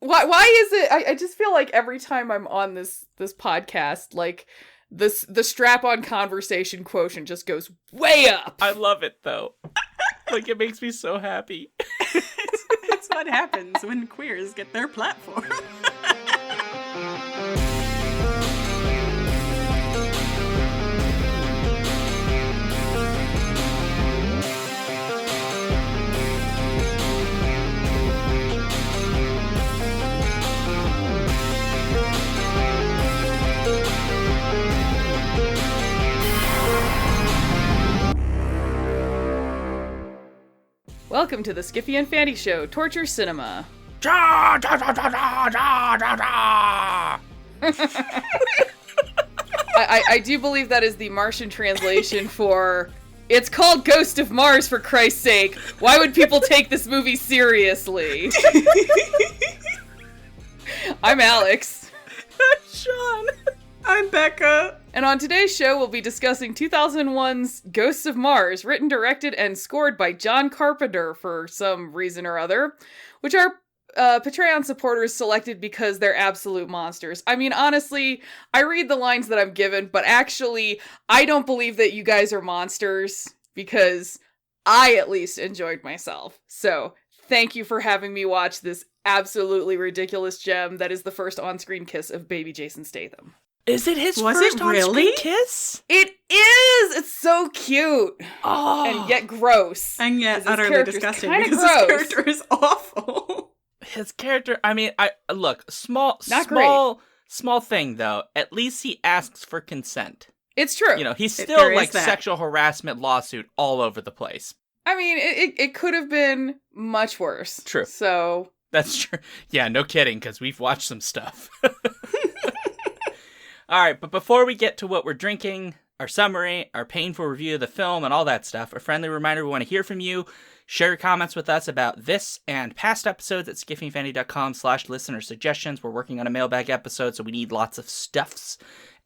Why is it? I just feel like every time I'm on this podcast, like the strap-on conversation quotient just goes way up. I love it though. Like, it makes me so happy. It's what happens when queers get their platform. Welcome to the Skiffy and Fanny Show, Torture Cinema. I do believe that is the Martian translation for, it's called Ghost of Mars, for Christ's sake. Why would people take this movie seriously? I'm Alex. I'm Sean. I'm Becca. And on today's show, we'll be discussing 2001's Ghosts of Mars, written, directed, and scored by John Carpenter for some reason or other, which our Patreon supporters selected because they're absolute monsters. I mean, honestly, I read the lines that I'm given, but actually, I don't believe that you guys are monsters, because I at least enjoyed myself. So, thank you for having me watch this absolutely ridiculous gem that is the first on-screen kiss of baby Jason Statham. Is it his Was first it on-screen really? kiss? It is! It's so cute! Oh. And yet gross. And yet 'Cause his utterly character's disgusting kinda because gross. his character is awful. His character, I mean, look, small thing though. At least he asks for consent. It's true. You know, he's There still is like that. sexual harassment lawsuit all over the place. I mean, it could have been much worse. True. So, That's true. Yeah, no kidding, because we've watched some stuff. All right, but before we get to what we're drinking, our summary, our painful review of the film, and all that stuff, a friendly reminder, we want to hear from you. Share your comments with us about this and past episodes at skiffyandfanny.com/listener suggestions. We're working on a mailbag episode, so we need lots of stuffs.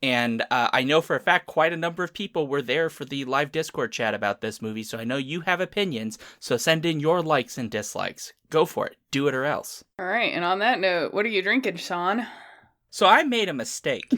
And I know for a fact quite a number of people were there for the live Discord chat about this movie, so I know you have opinions, so send in your likes and dislikes. Go for it. Do it or else. all right. And on that note, what are you drinking, Sean? So I made a mistake,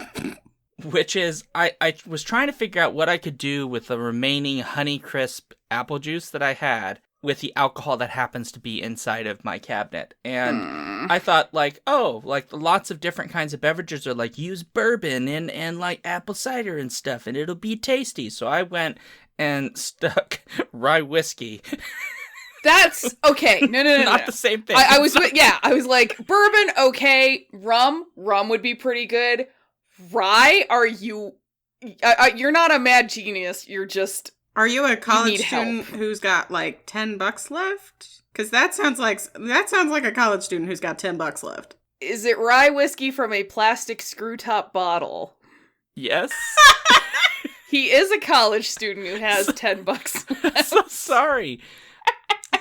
which is I was trying to figure out what I could do with the remaining Honeycrisp apple juice that I had with the alcohol that happens to be inside of my cabinet. And I thought, like, oh, like lots of different kinds of beverages are like, use bourbon and like apple cider and stuff, and it'll be tasty. So I went and stuck rye whiskey. That's okay. No. Not the same thing. I was like, bourbon, okay. Rum would be pretty good. Rye, are you? You're not a mad genius. You're just. Are you a college need student help. who's got like $10 left? Because that sounds like a college student who's got $10 left. Is it rye whiskey from a plastic screw top bottle? Yes. He is a college student who has $10. So sorry.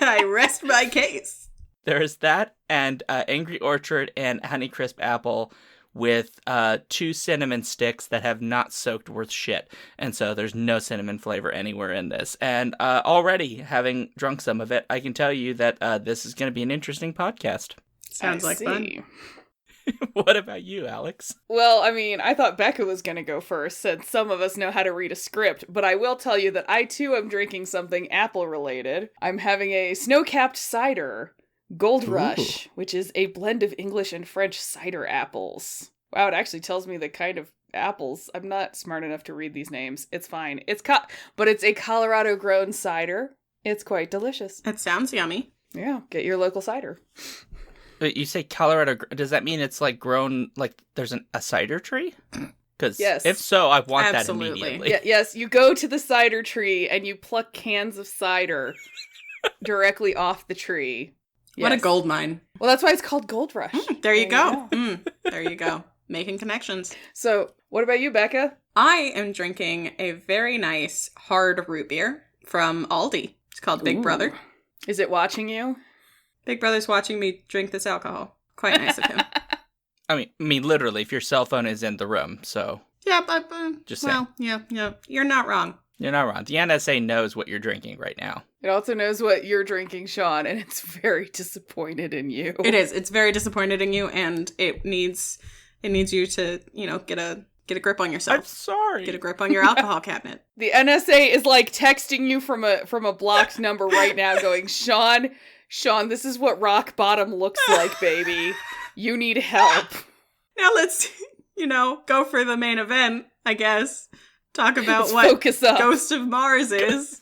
I rest my case. There's that, and Angry Orchard and Honeycrisp apple with 2 cinnamon sticks that have not soaked worth shit. And so there's no cinnamon flavor anywhere in this. And already, having drunk some of it, I can tell you that this is going to be an interesting podcast. Sounds like fun. What about you, Alex? Well, I mean, I thought Becca was going to go first, since some of us know how to read a script, but I will tell you that I too am drinking something apple-related. I'm having a snow-capped cider, Gold Rush, which is a blend of English and French cider apples. Wow, it actually tells me the kind of apples. I'm not smart enough to read these names. It's fine. But it's a Colorado-grown cider. It's quite delicious. It sounds yummy. Yeah, get your local cider. But you say Colorado, does that mean it's like grown, like there's a cider tree? Because Yes. if so, I want Absolutely. that immediately. Yeah, yes, you go to the cider tree and you pluck cans of cider directly off the tree. What a Yes. gold mine. Well, that's why it's called Gold Rush. There you go. There you go. Making connections. So, what about you, Becca? I am drinking a very nice hard root beer from Aldi. It's called Big Ooh. Brother. Is it watching you? Big Brother's watching me drink this alcohol. Quite nice of him. I mean, literally, if your cell phone is in the room, so Yeah, but Just well, yeah. You're not wrong. You're not wrong. The NSA knows what you're drinking right now. It also knows what you're drinking, Sean, and it's very disappointed in you. It is. It's very disappointed in you, and it needs you to, get a grip on yourself. I'm sorry. Get a grip on your alcohol cabinet. The NSA is like texting you from a blocked number right now going, Sean, this is what rock bottom looks like, baby. You need help. Now let's, go for the main event, I guess. Talk about Let's what focus up. Ghost of Mars is.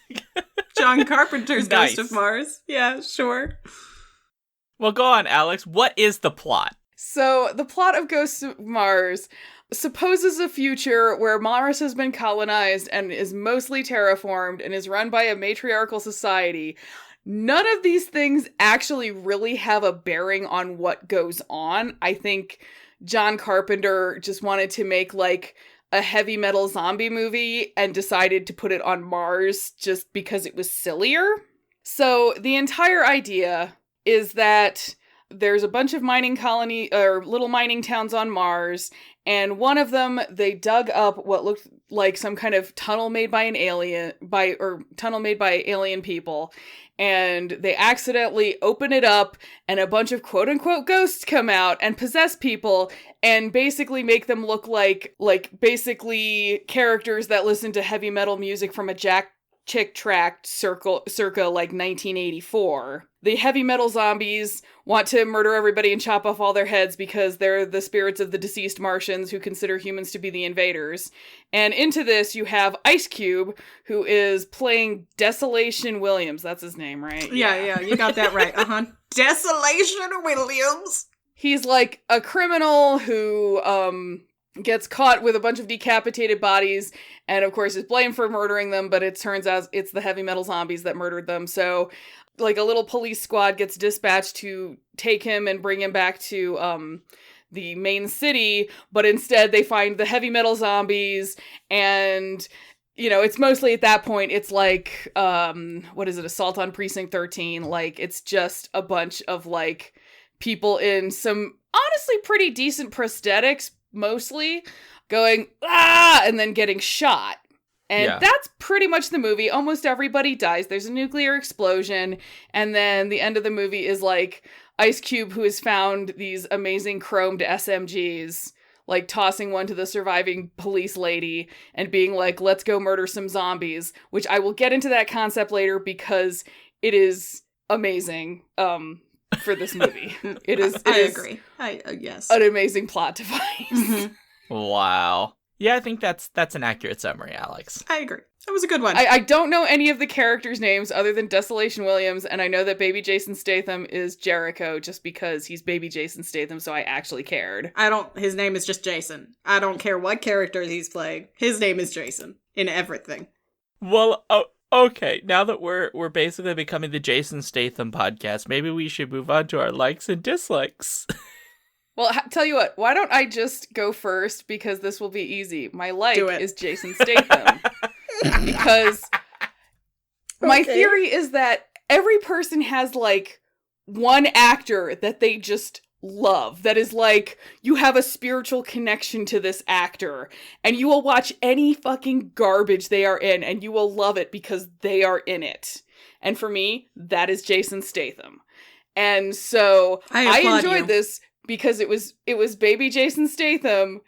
John Carpenter's Nice. Ghost of Mars. Yeah, sure. Well, go on, Alex. What is the plot? So, the plot of Ghosts of Mars supposes a future where Mars has been colonized and is mostly terraformed and is run by a matriarchal society. None of these things actually really have a bearing on what goes on. I think John Carpenter just wanted to make, like, a heavy metal zombie movie and decided to put it on Mars just because it was sillier. So, the entire idea is that there's a bunch of mining colony or little mining towns on Mars, and one of them they dug up what looked like some kind of tunnel made by alien people, and they accidentally open it up, and a bunch of quote unquote ghosts come out and possess people and basically make them look like basically characters that listen to heavy metal music from a Jack Chick tract circa like 1984. The heavy metal zombies want to murder everybody and chop off all their heads because they're the spirits of the deceased Martians who consider humans to be the invaders. And into this, you have Ice Cube, who is playing Desolation Williams. That's his name, right? Yeah, you got that right. Desolation Williams. He's like a criminal who, gets caught with a bunch of decapitated bodies and of course is blamed for murdering them, but it turns out it's the heavy metal zombies that murdered them. So like a little police squad gets dispatched to take him and bring him back to the main city, but instead they find the heavy metal zombies, and it's mostly at that point it's like what is it, Assault on Precinct 13. Like it's just a bunch of like people in some honestly pretty decent prosthetics, mostly going and then getting shot. And that's pretty much the movie. Almost everybody dies. There's a nuclear explosion, and then the end of the movie is like Ice Cube, who has found these amazing chromed SMGs, like tossing one to the surviving police lady and being like, let's go murder some zombies, which I will get into that concept later because it is amazing. For this movie. It is agree. Yes. An amazing plot device. Mm-hmm. Wow. Yeah, I think that's an accurate summary, Alex. I agree. That was a good one. I don't know any of the characters' names other than Desolation Williams, and I know that Baby Jason Statham is Jericho just because he's Baby Jason Statham, so I actually cared. His name is just Jason. I don't care what character he's playing. His name is Jason in everything. Well, okay, now that we're basically becoming the Jason Statham podcast, maybe we should move on to our likes and dislikes. Well, tell you what, why don't I just go first, because this will be easy. My like is Jason Statham. Because my theory is that every person has, like, one actor that they just love, that is like, you have a spiritual connection to this actor, and you will watch any fucking garbage they are in, and you will love it because they are in it. And for me, that is Jason Statham. And so I enjoyed this because it was baby Jason Statham,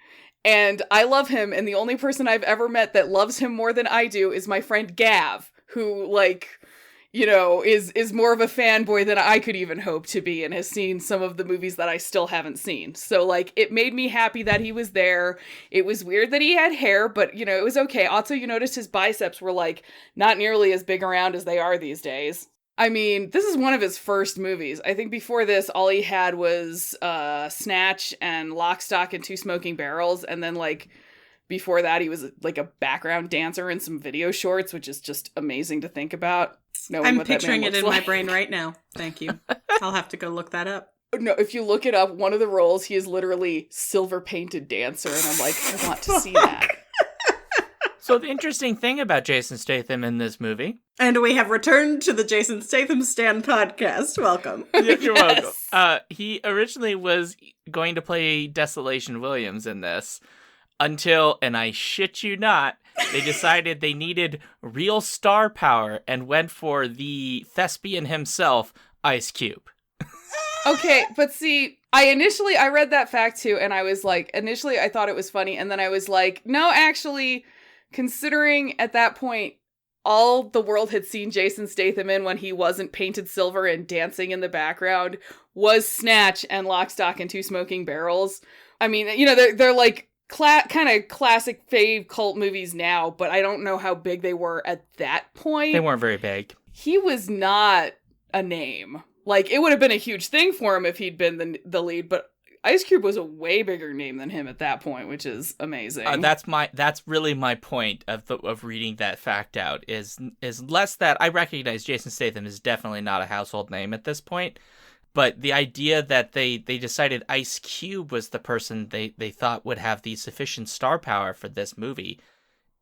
and I love him, and the only person I've ever met that loves him more than I do is my friend Gav, who, like, is more of a fanboy than I could even hope to be, and has seen some of the movies that I still haven't seen. So, like, it made me happy that he was there. It was weird that he had hair, but, it was okay. Also, you noticed his biceps were, like, not nearly as big around as they are these days. I mean, this is one of his first movies. I think before this, all he had was Snatch and Lock, Stock, and Two Smoking Barrels, and then, like, before that, he was, like, a background dancer in some video shorts, which is just amazing to think about. I'm picturing it in my brain right now. Thank you. I'll have to go look that up. No, if you look it up, one of the roles, he is literally silver painted dancer, and I'm like, I want to see that. So the interesting thing about Jason Statham in this movie... And we have returned to the Jason Statham Stan podcast. Welcome. You're welcome. He originally was going to play Desolation Williams in this until, and I shit you not, They decided they needed real star power and went for the thespian himself, Ice Cube. Okay, but see, I read that fact too, and I was like, initially I thought it was funny, and then I was like, no, actually, considering at that point, all the world had seen Jason Statham in when he wasn't painted silver and dancing in the background was Snatch and Lock, Stock, and Two Smoking Barrels. I mean, you know, they're like kind of classic fave cult movies now, but I don't know how big they were at that point. They weren't very big. He was not a name. Like, it would have been a huge thing for him if he'd been the lead, but Ice Cube was a way bigger name than him at that point, which is amazing. That's really my point of reading that fact out is less that I recognize Jason Statham is definitely not a household name at this point, but the idea that they decided Ice Cube was the person they thought would have the sufficient star power for this movie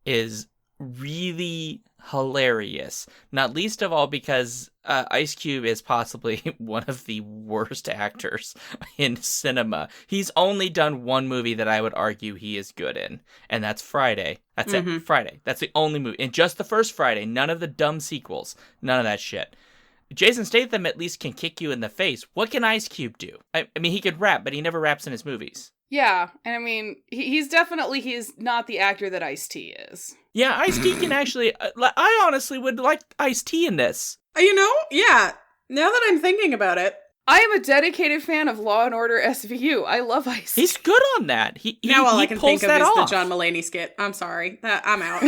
is really hilarious. Not least of all because Ice Cube is possibly one of the worst actors in cinema. He's only done one movie that I would argue he is good in, and that's Friday. That's it, Friday. That's the only movie. And just the first Friday, none of the dumb sequels, none of that shit. Jason Statham at least can kick you in the face. What can Ice Cube do? I mean, he could rap, but he never raps in his movies. Yeah, and I mean, he's not the actor that Ice-T is. Yeah, Ice-T can actually... I honestly would like Ice-T in this. You know, yeah. Now that I'm thinking about it. I am a dedicated fan of Law & Order SVU. I love Ice-T. He's good on that. Now all I can think of is off. the John Mulaney skit. I'm sorry. I'm out.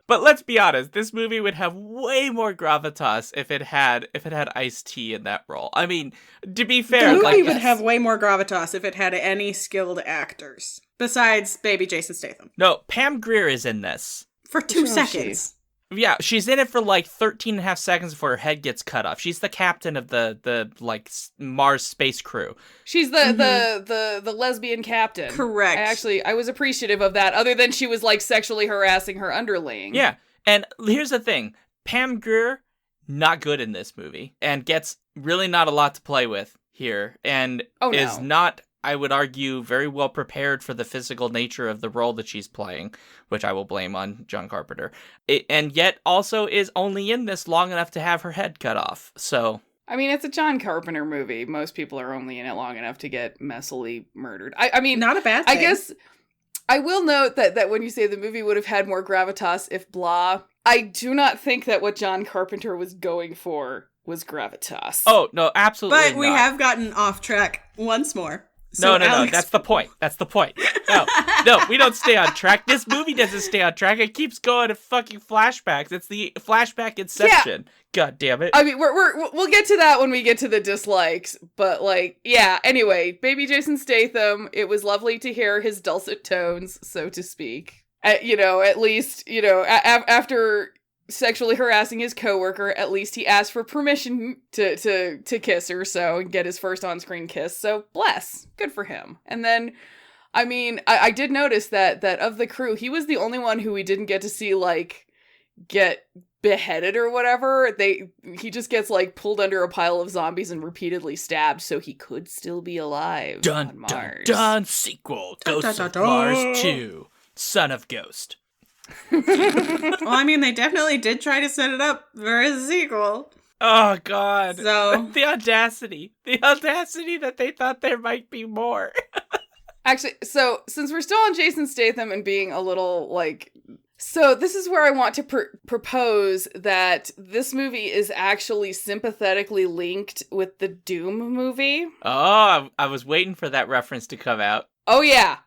But let's be honest, this movie would have way more gravitas if it had Ice-T in that role. I mean, to be fair, the movie would have way more gravitas if it had any skilled actors besides baby Jason Statham. No, Pam Grier is in this for 2 seconds. Yeah, she's in it for like 13 and a half seconds before her head gets cut off. She's the captain of the like Mars space crew. She's the lesbian captain. Correct. I was appreciative of that, other than she was like sexually harassing her underling. Yeah, and here's the thing. Pam Grier, not good in this movie, and gets really not a lot to play with here, and is not, I would argue, very well prepared for the physical nature of the role that she's playing, which I will blame on John Carpenter. And yet also is only in this long enough to have her head cut off. So, I mean, it's a John Carpenter movie. Most people are only in it long enough to get messily murdered. I mean, not a bad thing. I guess I will note that when you say the movie would have had more gravitas if blah, I do not think that what John Carpenter was going for was gravitas. Oh, no, absolutely not. But we have gotten off track once more. So no, that's the point. That's the point. No, we don't stay on track. This movie doesn't stay on track. It keeps going to fucking flashbacks. It's the flashback inception. Yeah. God damn it. I mean, we'll get to that when we get to the dislikes, but like, yeah, anyway, baby Jason Statham, it was lovely to hear his dulcet tones, so to speak. At least, after sexually harassing his coworker, at least he asked for permission to kiss her, so, and get his first on-screen kiss, so bless. Good for him. And then, I mean, I did notice that of the crew, he was the only one who we didn't get to see, like, get beheaded or whatever. He just gets, like, pulled under a pile of zombies and repeatedly stabbed, so he could still be alive on Mars. Dun, sequel, Ghosts of Mars 2, Son of Ghost. Well, I mean, they definitely did try to set it up for a sequel. Oh, God. So the audacity that they thought there might be more. Actually, so since we're still on Jason Statham and being a little like, so this is where I want to propose that this movie is actually sympathetically linked with the Doom movie. Oh, I was waiting for that reference to come out. Oh yeah,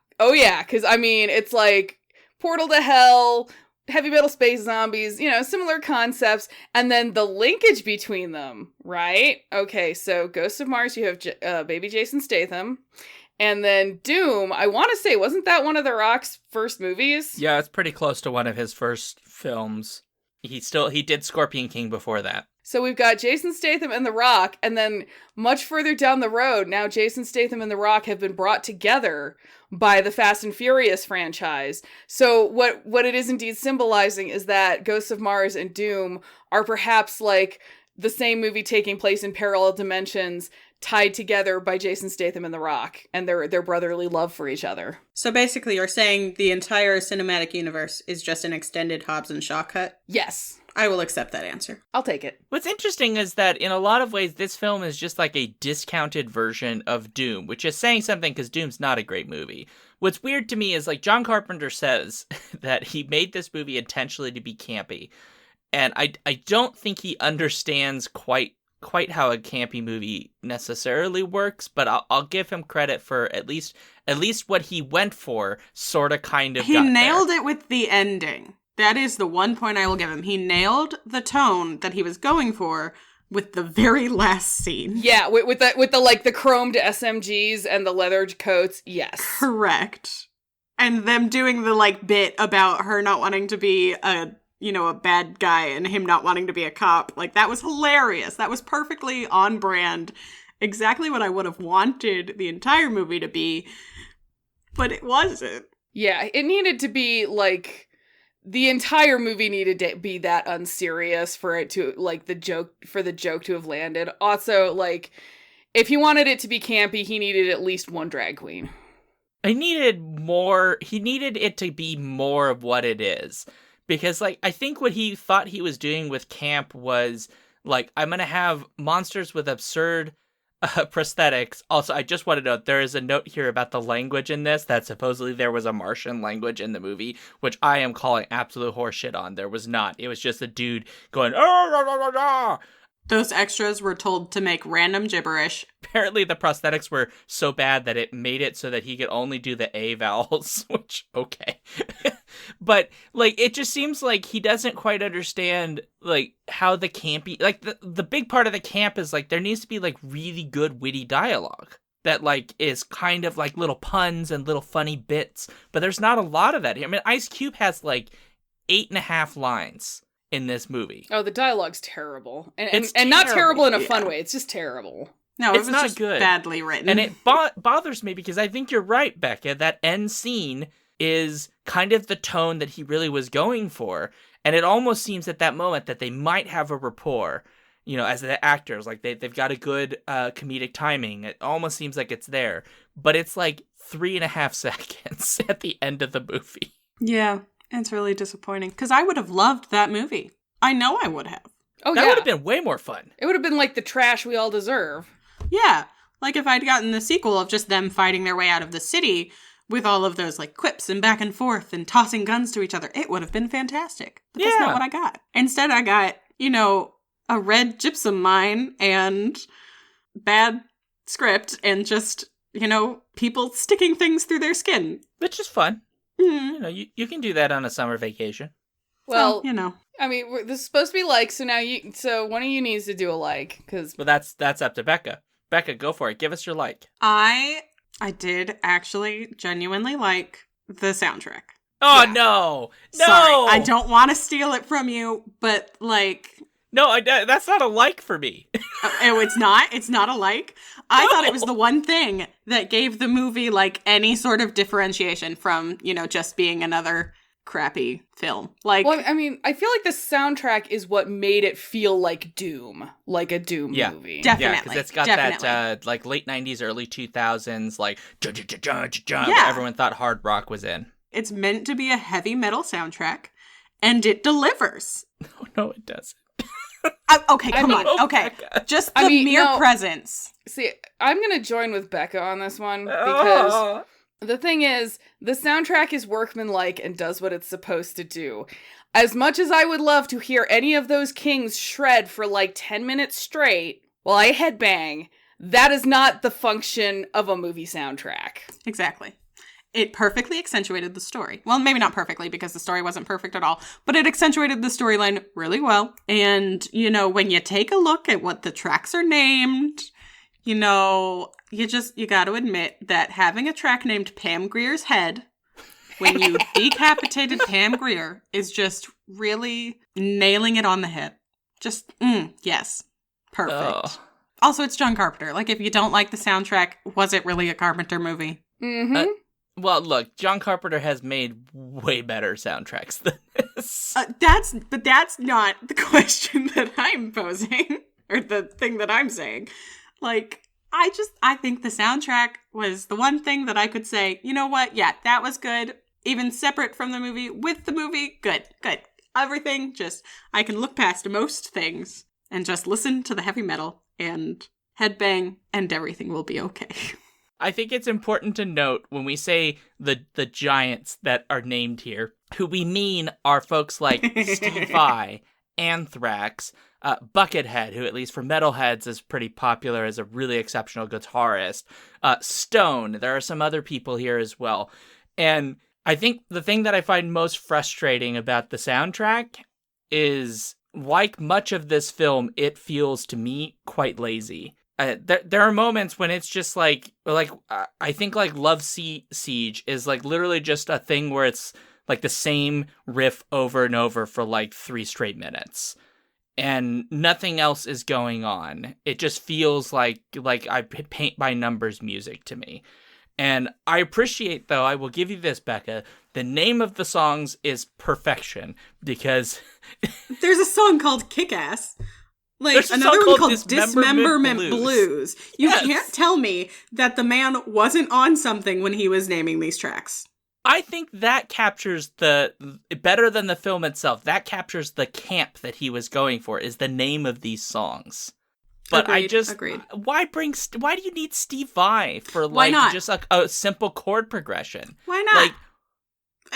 because I mean, it's like Portal to Hell, heavy metal space zombies, similar concepts, and then the linkage between them, right? Okay, so Ghosts of Mars, you have baby Jason Statham, and then Doom, I want to say, wasn't that one of The Rock's first movies? Yeah, it's pretty close to one of his first films. He did Scorpion King before that. So we've got Jason Statham and The Rock, and then much further down the road, now Jason Statham and The Rock have been brought together by the Fast and Furious franchise. So what it is indeed symbolizing is that Ghosts of Mars and Doom are perhaps like the same movie taking place in parallel dimensions, tied together by Jason Statham and The Rock and their brotherly love for each other. So basically, you're saying the entire cinematic universe is just an extended Hobbs and Shaw cut? Yes. I will accept that answer. I'll take it. What's interesting is that in a lot of ways, this film is just like a discounted version of Doom, which is saying something because Doom's not a great movie. What's weird to me is, like, John Carpenter says that he made this movie intentionally to be campy. And I don't think he understands quite how a campy movie necessarily works, but I'll give him credit for at least what he went for sort of kind of He nailed it with the ending. That is the one point I will give him. He nailed the tone that he was going for with the very last scene. Yeah, with the like the chromed SMGs and the leather coats. Yes. Correct. And them doing the like bit about her not wanting to be a bad guy and him not wanting to be a cop. Like, that was hilarious. That was perfectly on brand. Exactly what I would have wanted the entire movie to be, but it wasn't. Yeah, it needed to be like the entire movie needed to be that unserious for it to like the joke to have landed. Also, like, if he wanted it to be campy, he needed at least one drag queen. He needed it to be more of what it is. Because, like, I think what he thought he was doing with camp was, like, I'm going to have monsters with absurd prosthetics. Also, I just want to note, there is a note here about the language in this, that supposedly there was a Martian language in the movie, which I am calling absolute horseshit on. There was not. It was just a dude going, "Oh, rah, rah, rah, rah." Those extras were told to make random gibberish. Apparently the prosthetics were so bad that it made it so that he could only do the A vowels, which, okay. But, like, it just seems like he doesn't quite understand, like, how the campy... Like, the big part of the camp is, like, there needs to be, like, really good witty dialogue that, like, is kind of, like, little puns and little funny bits. But there's not a lot of that here. I mean, Ice Cube has, like, 8.5 lines in this movie. Oh, the dialogue's terrible. And It's not terrible in a fun yeah. way. It's just terrible. No, It's it was not just good. badly written. And it bothers me because I think you're right, Becca. That end scene is kind of the tone that he really was going for. And it almost seems at that moment that they might have a rapport, you know, as the actors. Like, they've got a good comedic timing. It almost seems like it's there. But it's like 3.5 seconds at the end of the movie. Yeah, it's really disappointing. Because I would have loved that movie. I know I would have. Oh, That yeah. would have been way more fun. It would have been like the trash we all deserve. Yeah, like if I'd gotten the sequel of just them fighting their way out of the city with all of those like quips and back and forth and tossing guns to each other, it would have been fantastic. But that's Yeah. not what I got. Instead, I got, you know, a red gypsum mine and bad script and just, you know, people sticking things through their skin. Which is fun. Mm. You know, you can do that on a summer vacation. Well, So, you know. I mean, this is supposed to be like, so one of you needs to do a like, because But that's up to Becca. Becca, go for it. Give us your like. I did actually genuinely like the soundtrack. Oh, Yeah. no. No. Sorry, I don't want to steal it from you, but like, No, that's not a like for me. oh, it's not. It's not a like. I thought it was No. the one thing that gave the movie like any sort of differentiation from, you know, just being another crappy film. Like, well, I mean, I feel like the soundtrack is what made it feel like Doom, like a Doom Yeah. movie. Definitely. Yeah, because it's got definitely. that like late 90s, early 2000s, like Yeah. everyone thought hard rock was in. It's meant to be a heavy metal soundtrack, and it delivers. Oh, no, it doesn't. Okay, come mean- on. Okay, Becca. just the I mean, mere no. presence. See, I'm gonna join with Becca on this one because Oh. the thing is, the soundtrack is workmanlike and does what it's supposed to do. As much as I would love to hear any of those kings shred for like 10 minutes straight while I headbang, that is not the function of a movie soundtrack. Exactly. It perfectly accentuated the story. Well, maybe not perfectly because the story wasn't perfect at all, but it accentuated the storyline really well. And, you know, when you take a look at what the tracks are named, you know, you got to admit that having a track named Pam Grier's Head, when you decapitated Pam Grier, is just really nailing it on the head. Just, yes. Perfect. Oh. Also, it's John Carpenter. Like, if you don't like the soundtrack, was it really a Carpenter movie? Mm-hmm. Well, look, John Carpenter has made way better soundtracks than this. That's not the question that I'm posing, or the thing that I'm saying. Like, I think the soundtrack was the one thing that I could say, you know what? Yeah, that was good. Even separate from the movie, with the movie, good. Everything, just, I can look past most things and just listen to the heavy metal and headbang and everything will be okay. I think it's important to note when we say the giants that are named here, who we mean are folks like Steve Vai, Anthrax, Buckethead, who at least for metalheads is pretty popular as a really exceptional guitarist, Stone. There are some other people here as well. And I think the thing that I find most frustrating about the soundtrack is, like much of this film, it feels to me quite lazy. There are moments when it's just like I think like Love Siege is like literally just a thing where it's like the same riff over and over for like 3 straight minutes. And nothing else is going on. It just feels like I paint by numbers music to me. And I appreciate, though, I will give you this, Becca, the name of the songs is Perfection, because there's a song called Kick-Ass. Like, there's another one called Dismemberment Blues. You can't tell me that the man wasn't on something when he was naming these tracks. I think that captures better than the film itself. That captures the camp that he was going for, is the name of these songs. But agreed. Why do you need Steve Vai for Why not? just a simple chord progression? Why not? Like,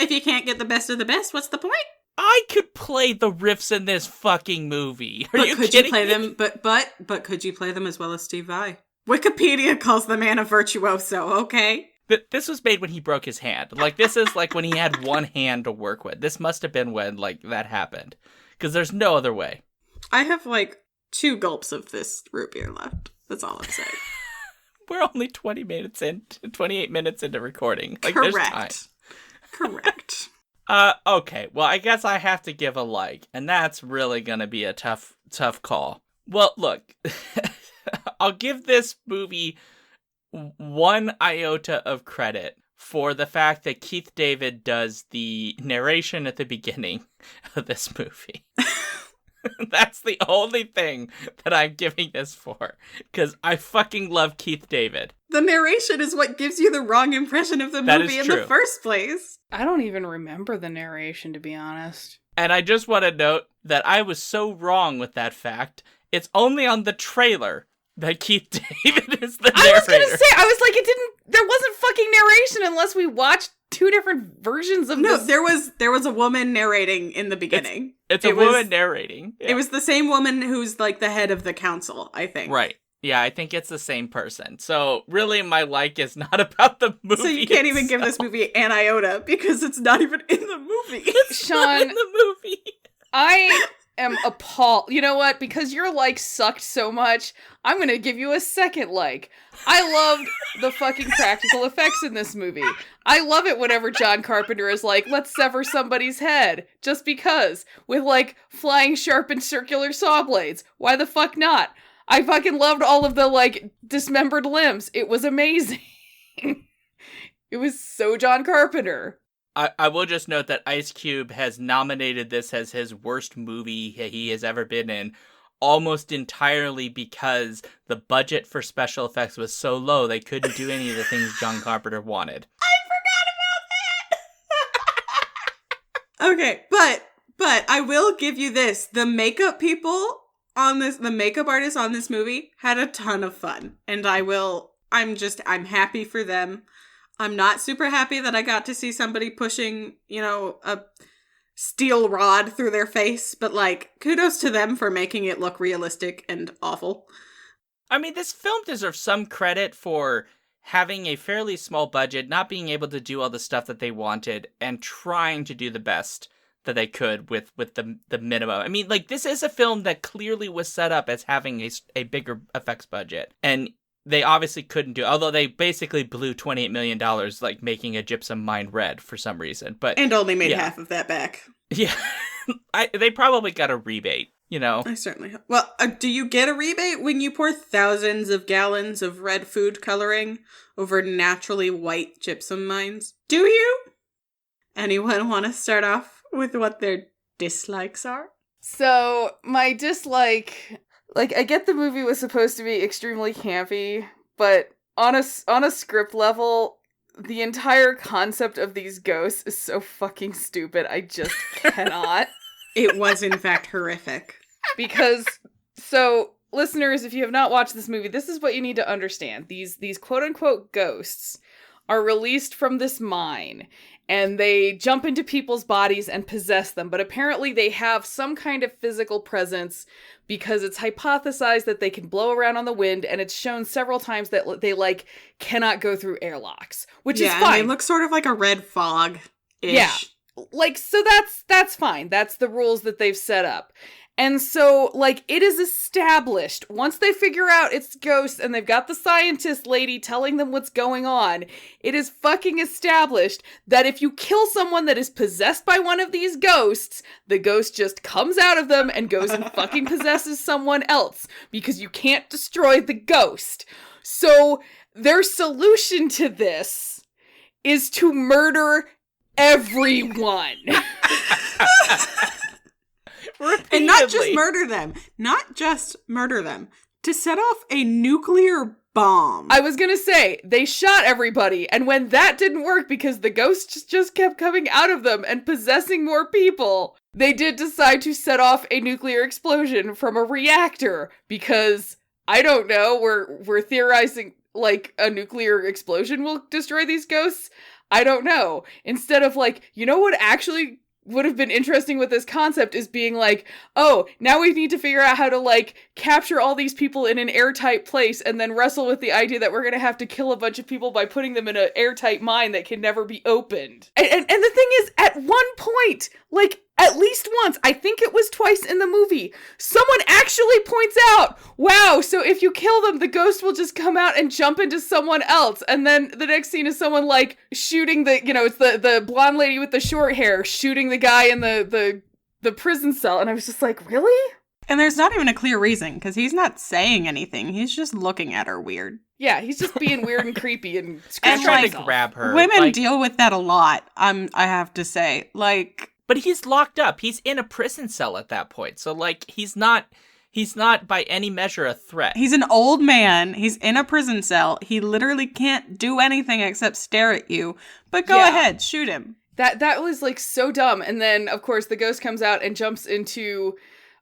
if you can't get the best of the best, what's the point? I could play the riffs in this fucking movie. But could you play them? But could you play them as well as Steve Vai? Wikipedia calls the man a virtuoso. Okay. This was made when he broke his hand. Like, this is like when he had one hand to work with. This must have been when like that happened, because there's no other way. I have like 2 gulps of this root beer left. That's all I'm saying. We're only 28 minutes into recording. Like, correct. There's time. Correct. Okay. Well, I guess I have to give a like, and that's really gonna be a tough call. Well, look, I'll give this movie 1 iota of credit for the fact that Keith David does the narration at the beginning of this movie. That's the only thing that I'm giving this for, because I fucking love Keith David. The narration is what gives you the wrong impression of the movie in the first place. I don't even remember the narration, to be honest. And I just want to note that I was so wrong with that fact. It's only on the trailer that Keith David is the narrator. I was gonna say, there wasn't fucking narration unless we watched 2 different versions of this. No, there was a woman narrating in the beginning. It's a woman narrating. Yeah. It was the same woman who's like the head of the council, I think. Right. Yeah, I think it's the same person. So really my like is not about the movie. So you can't even give this movie an iota because it's not even in the movie. It's Sean, not in the movie. I am appalled. You know what? Because your like sucked so much, I'm gonna give you a second like. I loved the fucking practical effects in this movie. I love it whenever John Carpenter is like, let's sever somebody's head. Just because. With like flying sharpened circular saw blades. Why the fuck not? I fucking loved all of the like dismembered limbs. It was amazing. It was so John Carpenter. I will just note that Ice Cube has nominated this as his worst movie he has ever been in, almost entirely because the budget for special effects was so low they couldn't do any of the things John Carpenter wanted. I forgot about that! Okay, but I will give you this. The makeup people on this, the makeup artists on this movie had a ton of fun. And I'm happy for them. I'm not super happy that I got to see somebody pushing, a steel rod through their face, but like, kudos to them for making it look realistic and awful. I mean, this film deserves some credit for having a fairly small budget, not being able to do all the stuff that they wanted, and trying to do the best that they could with the minimum. I mean, like, this is a film that clearly was set up as having a bigger effects budget, and they obviously couldn't do, although they basically blew $28 million, like, making a gypsum mine red for some reason. And only made half of that back. Yeah. They probably got a rebate, I certainly hope. Well, do you get a rebate when you pour thousands of gallons of red food coloring over naturally white gypsum mines? Do you? Anyone want to start off with what their dislikes are? So, my dislike... Like, I get the movie was supposed to be extremely campy, but on a script level, the entire concept of these ghosts is so fucking stupid. I just cannot. It was, in fact, horrific. Because, so, listeners, if you have not watched this movie, this is what you need to understand. These quote-unquote ghosts are released from this mine, and they jump into people's bodies and possess them, but apparently they have some kind of physical presence because it's hypothesized that they can blow around on the wind, and it's shown several times that they, like, cannot go through airlocks, which is fine. Yeah, they look sort of like a red fog-ish. Yeah. Like, so that's fine. That's the rules that they've set up. And so, like, it is established, once they figure out it's ghosts and they've got the scientist lady telling them what's going on, it is fucking established that if you kill someone that is possessed by one of these ghosts, the ghost just comes out of them and goes and fucking possesses someone else, because you can't destroy the ghost. So, their solution to this is to murder everyone. And not just murder them. Not just murder them. To set off a nuclear bomb. I was gonna say, they shot everybody, and when that didn't work because the ghosts just kept coming out of them and possessing more people, they did decide to set off a nuclear explosion from a reactor, because, I don't know, we're theorizing, like, a nuclear explosion will destroy these ghosts? I don't know. Instead of, like, you know what actually would have been interesting with this concept is being like, oh, now we need to figure out how to, like, capture all these people in an airtight place and then wrestle with the idea that we're gonna have to kill a bunch of people by putting them in an airtight mine that can never be opened. And the thing is, at one point, like, at least once, I think it was twice in the movie, someone actually points out, wow, so if you kill them, the ghost will just come out and jump into someone else. And then the next scene is someone, like, shooting it's the blonde lady with the short hair shooting the guy in the prison cell. And I was just like, really? And there's not even a clear reason, because he's not saying anything. He's just looking at her weird. Yeah, he's just being weird and creepy and trying to grab her. Women deal with that a lot, I have to say. Like... But he's locked up. He's in a prison cell at that point. So, like, he's not by any measure a threat. He's an old man. He's in a prison cell. He literally can't do anything except stare at you. But go ahead, shoot him. That was, like, so dumb. And then, of course, the ghost comes out and jumps into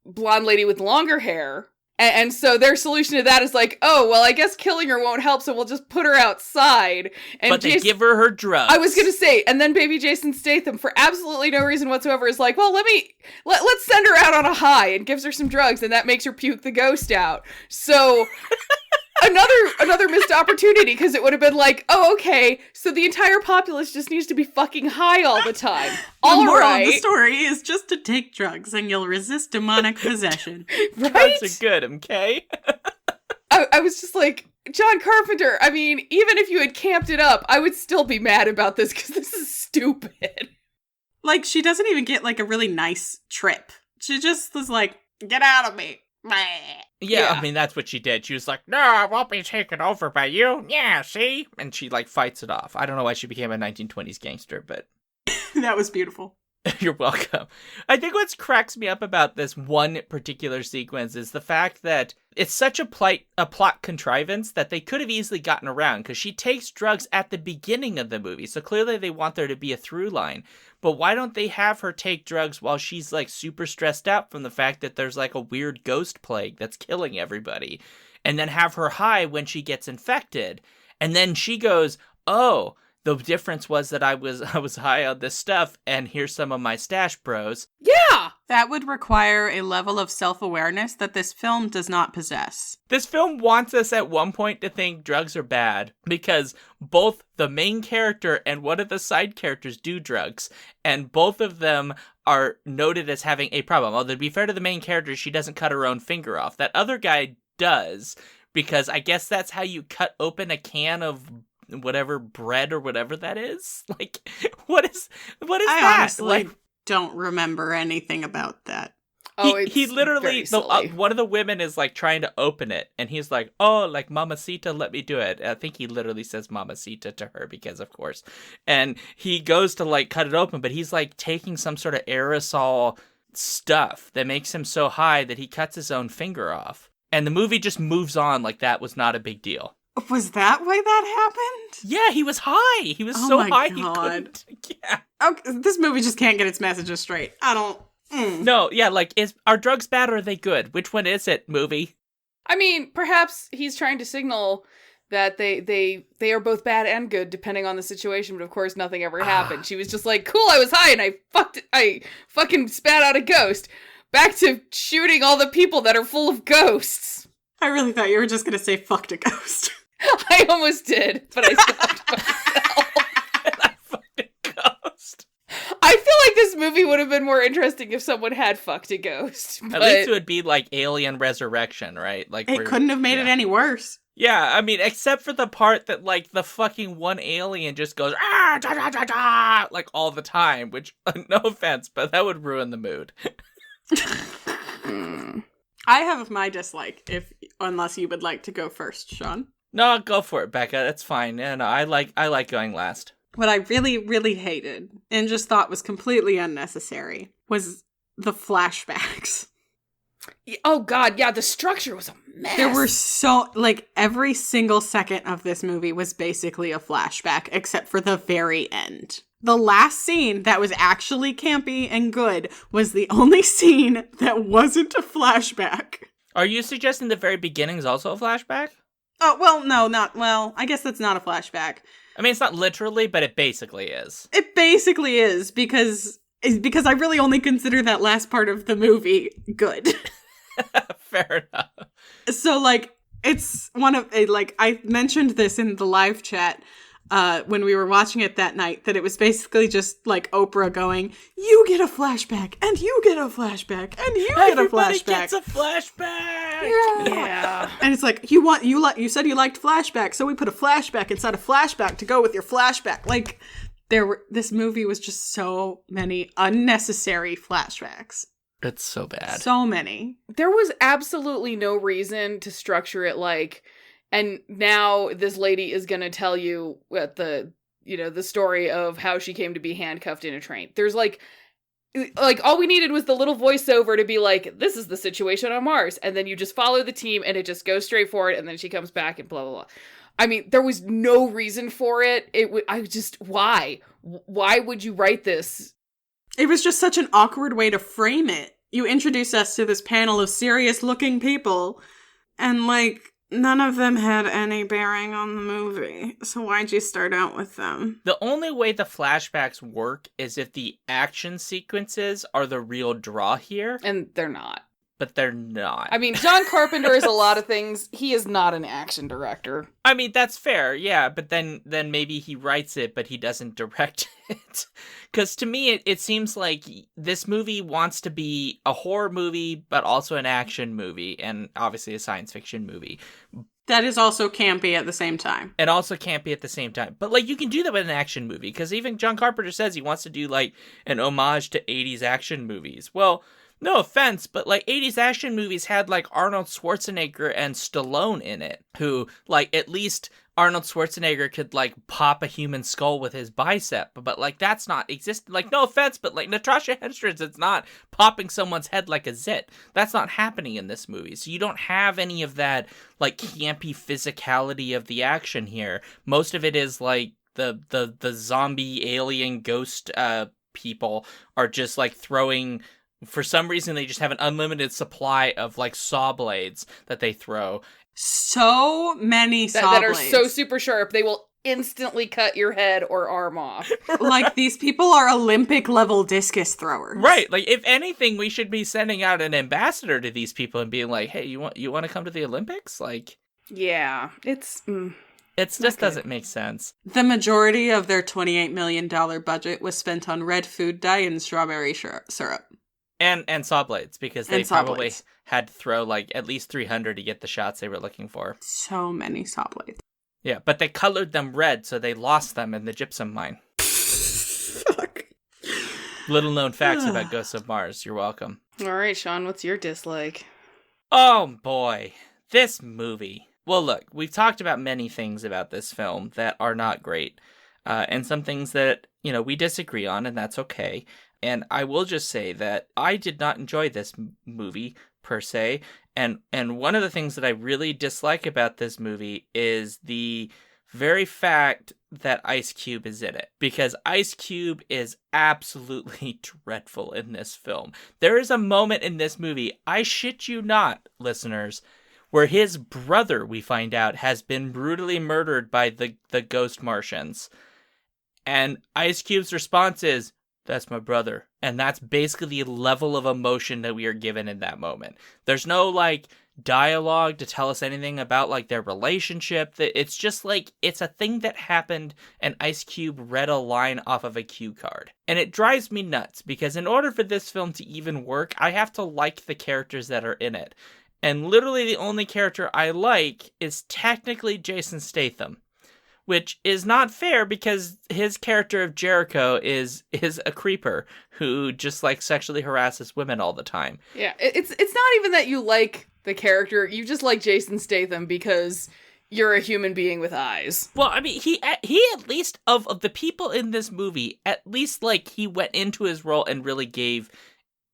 blonde lady with longer hair. And so their solution to that is like, oh, well, I guess killing her won't help, so we'll just put her outside. And but they give her drugs. I was going to say, and then baby Jason Statham, for absolutely no reason whatsoever, is like, well, let's send her out on a high, and gives her some drugs, and that makes her puke the ghost out. So... Another missed opportunity, because it would have been like, oh, okay, so the entire populace just needs to be fucking high all the time. The moral of the story is just to take drugs and you'll resist demonic possession. Right? Drugs are good, okay? I was just like, John Carpenter, I mean, even if you had camped it up, I would still be mad about this, because this is stupid. Like, she doesn't even get, like, a really nice trip. She just was like, get out of me. Yeah, I mean, that's what she did. She was like, no, I won't be taken over by you. Yeah, see? And she, like, fights it off. I don't know why she became a 1920s gangster, but... That was beautiful. You're welcome. I think what cracks me up about this one particular sequence is the fact that it's such a plot contrivance that they could have easily gotten around, because she takes drugs at the beginning of the movie, so clearly they want there to be a through line. But why don't they have her take drugs while she's, like, super stressed out from the fact that there's, like, a weird ghost plague that's killing everybody, and then have her high when she gets infected, and then she goes, oh, the difference was that I was high on this stuff, and here's some of my stash bros. Yeah! That would require a level of self-awareness that this film does not possess. This film wants us at one point to think drugs are bad, because both the main character and one of the side characters do drugs, and both of them are noted as having a problem. Although, to be fair to the main character, she doesn't cut her own finger off. That other guy does, because I guess that's how you cut open a can of whatever bread or whatever that is. Like, what is that? I honestly don't remember anything about that. Oh, he literally, one of the women is, like, trying to open it, and he's like, oh, like, Mamacita, let me do it. I think he literally says Mamacita to her, because of course. And he goes to, like, cut it open, but he's, like, taking some sort of aerosol stuff that makes him so high that he cuts his own finger off. And the movie just moves on like that was not a big deal. Was that why that happened? Yeah, he was high. He was Oh so my high he God. couldn't. Yeah. Okay, this movie just can't get its messages straight. I don't. No, yeah, like, are drugs bad or are they good? Which one is it, movie? I mean, perhaps he's trying to signal that they are both bad and good depending on the situation, but of course nothing ever happened. She was just like, cool, I was high and I fucking spat out a ghost. Back to shooting all the people that are full of ghosts. I really thought you were just gonna say fucked a ghost. I almost did, but I stopped myself. I fucking ghost. I feel like this movie would have been more interesting if someone had fucked a ghost. At least it would be like Alien Resurrection, right? Like It couldn't have made it any worse. Yeah, I mean, except for the part that, like, the fucking one alien just goes, ah, da, da, da, da, like, all the time, which, no offense, but that would ruin the mood. I have my dislike, unless you would like to go first, Sean. No, go for it, Becca. That's fine. Yeah, no, I like going last. What I really, really hated and just thought was completely unnecessary was the flashbacks. Oh god, yeah, the structure was a mess. There were every single second of this movie was basically a flashback, except for the very end. The last scene that was actually campy and good was the only scene that wasn't a flashback. Are you suggesting the very beginning is also a flashback? Oh, well, no, I guess that's not a flashback. I mean, it's not literally, but it basically is. It basically is, because I really only consider that last part of the movie good. Fair enough. So, like, it's one of, I mentioned this in the live chat when we were watching it that night, that it was basically just, like, Oprah going, you get a flashback, and you get a flashback, and you get a flashback. Everybody gets a flashback! Yeah. And it's like, you said you liked flashback, so we put a flashback inside a flashback to go with your flashback. Like, this movie was just so many unnecessary flashbacks. It's so bad. So many. There was absolutely no reason to structure it like, and now this lady is going to tell you what the story of how she came to be handcuffed in a train. There's like all we needed was the little voiceover to be like, this is the situation on Mars. And then you just follow the team and it just goes straight forward. And then she comes back and blah, blah, blah. I mean, there was no reason for it. Why? Why would you write this? It was just such an awkward way to frame it. You introduce us to this panel of serious-looking people, and, like, none of them had any bearing on the movie. So why'd you start out with them? The only way the flashbacks work is if the action sequences are the real draw here. And they're not. But they're not. I mean, John Carpenter is a lot of things. He is not an action director. I mean, that's fair, yeah, but then maybe he writes it, but he doesn't direct it. Because to me, it seems like this movie wants to be a horror movie, but also an action movie, and obviously a science fiction movie. That is also campy at the same time. And also campy at the same time. But, like, you can do that with an action movie, because even John Carpenter says he wants to do, like, an homage to 80s action movies. Well, no offense, but, like, 80s action movies had, like, Arnold Schwarzenegger and Stallone in it, who, like, at least Arnold Schwarzenegger could, like, pop a human skull with his bicep, but, like, that's not existent. Like, no offense, but, like, Natasha Henstridge, it's not popping someone's head like a zit. That's not happening in this movie, so you don't have any of that, like, campy physicality of the action here. Most of it is, like, the zombie alien ghost people are just, like, throwing... For some reason, they just have an unlimited supply of, like, saw blades that they throw. So many saw that blades. are so super sharp, they will instantly cut your head or arm off. Like, these people are Olympic-level discus throwers. Right. Like, if anything, we should be sending out an ambassador to these people and being like, hey, you want to come to the Olympics? Like... Yeah, it's... It just doesn't make sense. The majority of their $28 million budget was spent on red food dye and strawberry syrup. And saw blades, because they probably had to throw, like, at least 300 to get the shots they were looking for. So many saw blades. Yeah, but they colored them red, so they lost them in the gypsum mine. Fuck. Little known facts about Ghosts of Mars. You're welcome. All right, Sean, what's your dislike? Oh, boy. This movie. Well, look, we've talked about many things about this film that are not great. And some things that, we disagree on, and that's okay. And I will just say that I did not enjoy this movie, per se. And one of the things that I really dislike about this movie is the very fact that Ice Cube is in it, because Ice Cube is absolutely dreadful in this film. There is a moment in this movie, I shit you not, listeners, where his brother, we find out, has been brutally murdered by the ghost Martians. And Ice Cube's response is, "That's my brother." And that's basically the level of emotion that we are given in that moment. There's no, like, dialogue to tell us anything about, like, their relationship. It's just, like, it's a thing that happened, and Ice Cube read a line off of a cue card. And it drives me nuts, because in order for this film to even work, I have to like the characters that are in it. And literally the only character I like is technically Jason Statham. Which is not fair, because his character of Jericho is a creeper who just, like, sexually harasses women all the time. Yeah, it's not even that you like the character, you just like Jason Statham because you're a human being with eyes. Well, I mean, he at least, of the people in this movie, at least, like, he went into his role and really gave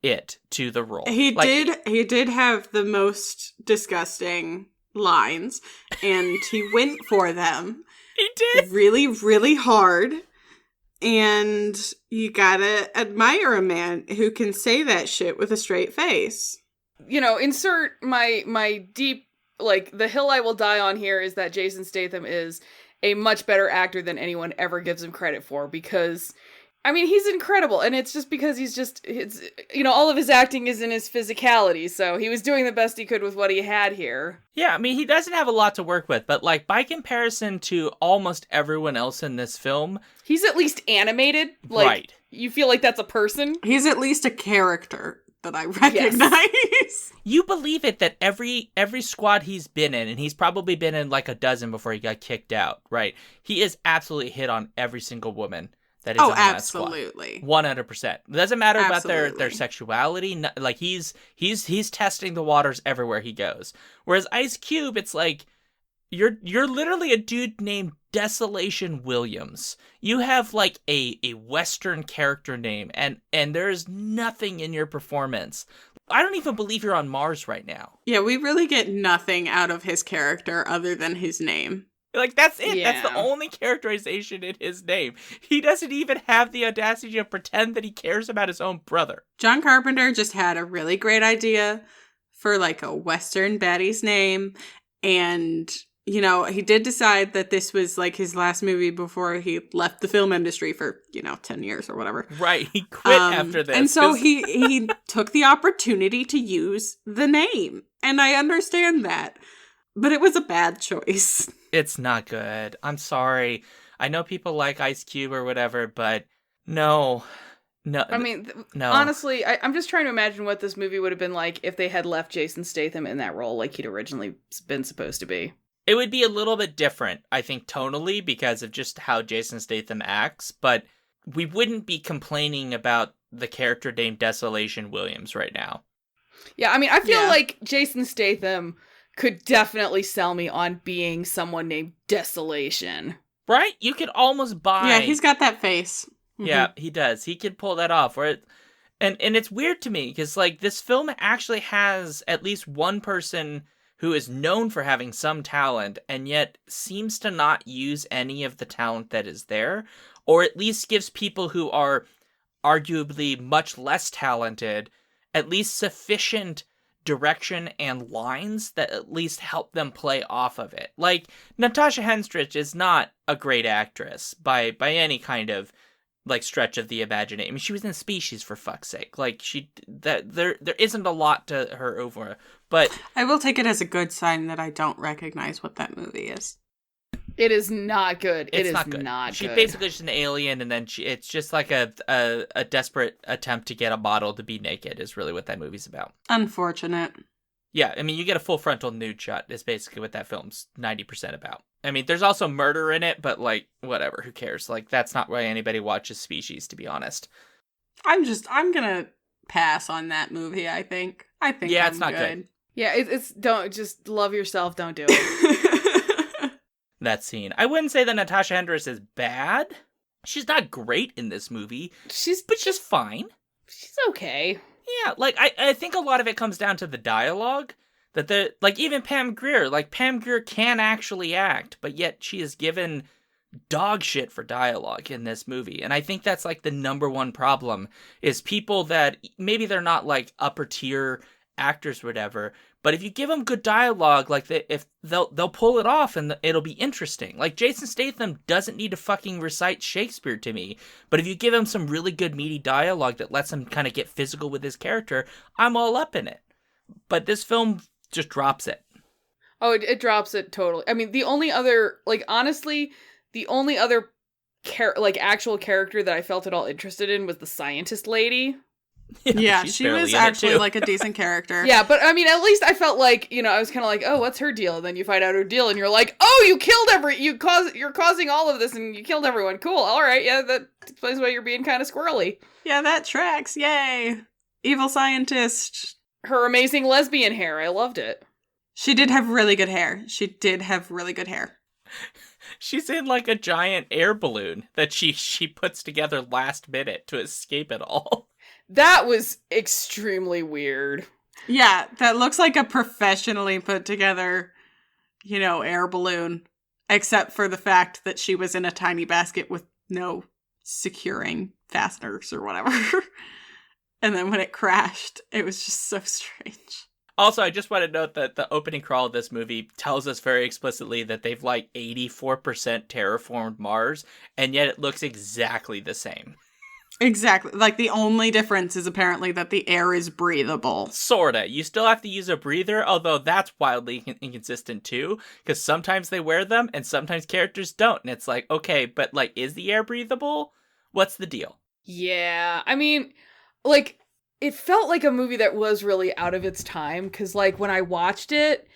it to the role. He did have the most disgusting lines, and he went for them. He did. Really, really hard. And you gotta admire a man who can say that shit with a straight face. You know, insert my deep, like, the hill I will die on here is that Jason Statham is a much better actor than anyone ever gives him credit for, because, I mean, he's incredible, and it's just because all of his acting is in his physicality, so he was doing the best he could with what he had here. Yeah, I mean, he doesn't have a lot to work with, but, like, by comparison to almost everyone else in this film... He's at least animated. Like, right. You feel like that's a person. He's at least a character that I recognize. Yes. You believe it that every squad he's been in, and he's probably been in, like, a dozen before he got kicked out, right? He is absolutely hit on every single woman. That is absolutely. 100%. It doesn't matter about their sexuality. Like, he's testing the waters everywhere he goes. Whereas Ice Cube, it's like, you're literally a dude named Desolation Williams. You have, like, a Western character name, and there's nothing in your performance. I don't even believe you're on Mars right now. Yeah, we really get nothing out of his character other than his name. Like, that's it. Yeah. That's the only characterization in his name. He doesn't even have the audacity to pretend that he cares about his own brother. John Carpenter just had a really great idea for, like, a Western baddie's name. And, you know, he did decide that this was, like, his last movie before he left the film industry for, 10 years or whatever. Right. He quit after this. And so he took the opportunity to use the name. And I understand that. But it was a bad choice. It's not good. I'm sorry. I know people like Ice Cube or whatever, but no. I mean, no. Honestly, I'm just trying to imagine what this movie would have been like if they had left Jason Statham in that role like he'd originally been supposed to be. It would be a little bit different, I think, tonally, because of just how Jason Statham acts, but we wouldn't be complaining about the character named Desolation Williams right now. Yeah, I mean, I feel like Jason Statham could definitely sell me on being someone named Desolation. Right? You could almost buy... Yeah, he's got that face. Mm-hmm. Yeah, he does. He could pull that off. And it's weird to me, because, like, this film actually has at least one person who is known for having some talent, and yet seems to not use any of the talent that is there, or at least gives people who are arguably much less talented at least sufficient direction and lines that at least help them play off of it. Like, Natasha Henstridge is not a great actress by any kind of, like, stretch of the imagination. I mean, she was in Species, for fuck's sake. Like, there isn't a lot to her over, but I will take it as a good sign that I don't recognize what that movie is. It is not good. It's not good. She's basically just an alien, and then it's just like a desperate attempt to get a model to be naked is really what that movie's about. Unfortunate. Yeah, I mean, you get a full frontal nude shot is basically what that film's 90% about. I mean, there's also murder in it, but, like, whatever, who cares? Like, that's not why anybody watches Species, to be honest. I'm gonna pass on that movie, I think. Yeah, it's not good. Yeah, it's don't, just love yourself, don't do it. That scene. I wouldn't say that Natasha Henstridge is bad. She's not great in this movie. She's fine. She's okay. Yeah, like, I think a lot of it comes down to the dialogue. That even Pam Grier, Pam Grier can actually act, but yet she is given dog shit for dialogue in this movie. And I think that's like the number one problem, is people that maybe they're not like upper tier actors or whatever, but if you give them good dialogue, if they'll pull it off and it'll be interesting. Like Jason Statham doesn't need to fucking recite Shakespeare to me, but if you give him some really good meaty dialogue that lets him kind of get physical with his character, I'm all up in it. But this film just drops it. Oh, it drops it totally. I mean, the only other, honestly, the only other actual character that I felt at all interested in was the scientist lady. Yeah, she was actually like a decent character. Yeah, but I mean, at least I felt like, I was kind of like, oh, what's her deal? And then you find out her deal, and you're like, oh, you're causing all of this, and you killed everyone. Cool. All right, yeah, that explains why you're being kind of squirrely. Yeah, that tracks. Yay, evil scientist. Her amazing lesbian hair, I loved it. She did have really good hair. She's in like a giant air balloon that she puts together last minute to escape it all. That was extremely weird. Yeah, that looks like a professionally put together, air balloon. Except for the fact that she was in a tiny basket with no securing fasteners or whatever. And then when it crashed, it was just so strange. Also, I just want to note that the opening crawl of this movie tells us very explicitly that they've 84% terraformed Mars, and yet it looks exactly the same. Exactly. The only difference is apparently that the air is breathable. Sorta. You still have to use a breather, although that's wildly inconsistent too, because sometimes they wear them and sometimes characters don't. And it's like, okay, but is the air breathable? What's the deal? Yeah, I mean, it felt like a movie that was really out of its time, because when I watched it,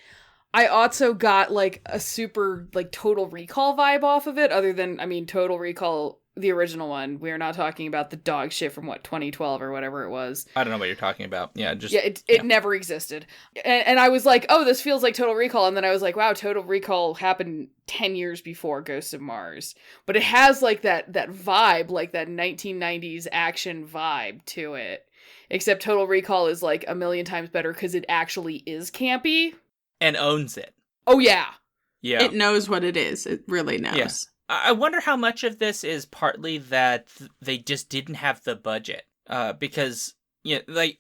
I also got a super Total Recall vibe off of it, other than, Total Recall, the original one. We are not talking about the dog shit from 2012 or whatever it was. I don't know what you're talking about. Yeah, it never existed. And I was like, oh, this feels like Total Recall. And then I was like, wow, Total Recall happened 10 years before Ghosts of Mars. But it has that vibe, that 1990s action vibe to it. Except Total Recall is a million times better because it actually is campy. And owns it. Oh, yeah. Yeah. It knows what it is. It really knows. Yeah. I wonder how much of this is partly that they just didn't have the budget. Because,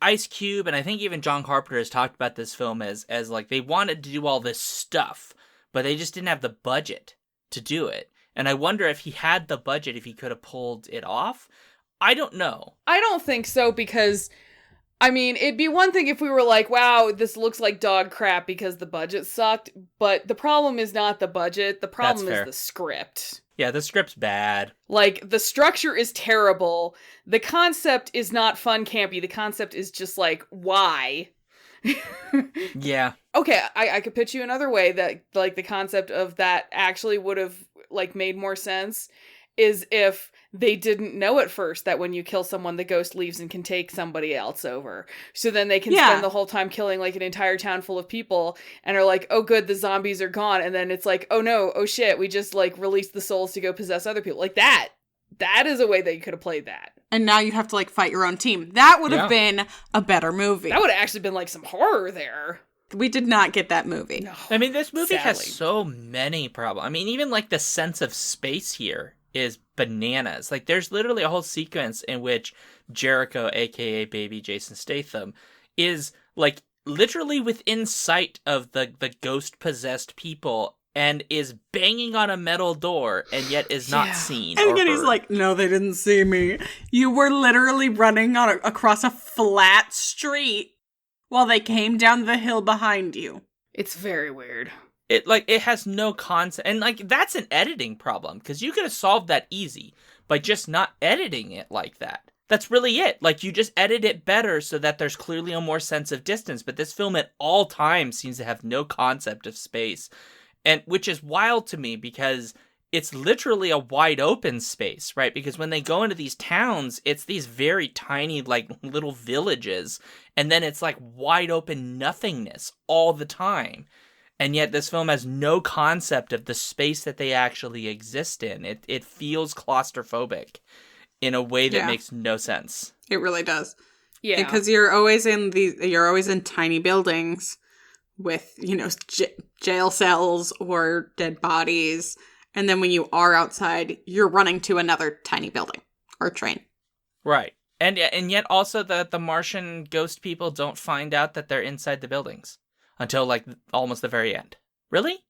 Ice Cube, and I think even John Carpenter has talked about this film as they wanted to do all this stuff, but they just didn't have the budget to do it. And I wonder if he had the budget, if he could have pulled it off. I don't know. I don't think so, because, it'd be one thing if we were like, wow, this looks like dog crap because the budget sucked, but the problem is not the budget, the problem is the script. Yeah, the script's bad. The structure is terrible, the concept is not fun campy, the concept is just why? Yeah. Okay, I could pitch you another way that, the concept of that actually would have, made more sense, is if they didn't know at first that when you kill someone, the ghost leaves and can take somebody else over. So then they can spend the whole time killing an entire town full of people and are like, oh good, the zombies are gone. And then it's like, oh no, oh shit, we just released the souls to go possess other people. That is a way that you could have played that. And now you have to fight your own team. That would have been a better movie. That would have actually been some horror there. We did not get that movie. No, this movie has so many problems. Even the sense of space here is bananas. There's literally a whole sequence in which Jericho, aka baby Jason Statham, is literally within sight of the ghost possessed people and is banging on a metal door and yet is not seen. And then he's like, no, they didn't see me. You were literally running across a flat street while they came down the hill behind you. It's very weird. It has no concept, and that's an editing problem, because you could have solved that easy by just not editing it like that. That's really it. You just edit it better so that there's clearly a more sense of distance, but this film at all times seems to have no concept of space, and which is wild to me, because it's literally a wide open space, right? Because when they go into these towns, it's these very tiny, little villages, and then it's wide open nothingness all the time. And yet this film has no concept of the space that they actually exist in. It feels claustrophobic in a way that makes no sense. It really does. Yeah. Because you're always in tiny buildings with, jail cells or dead bodies. And then when you are outside, you're running to another tiny building or train. Right. And yet also the Martian ghost people don't find out that they're inside the buildings until, like, almost the very end. Really?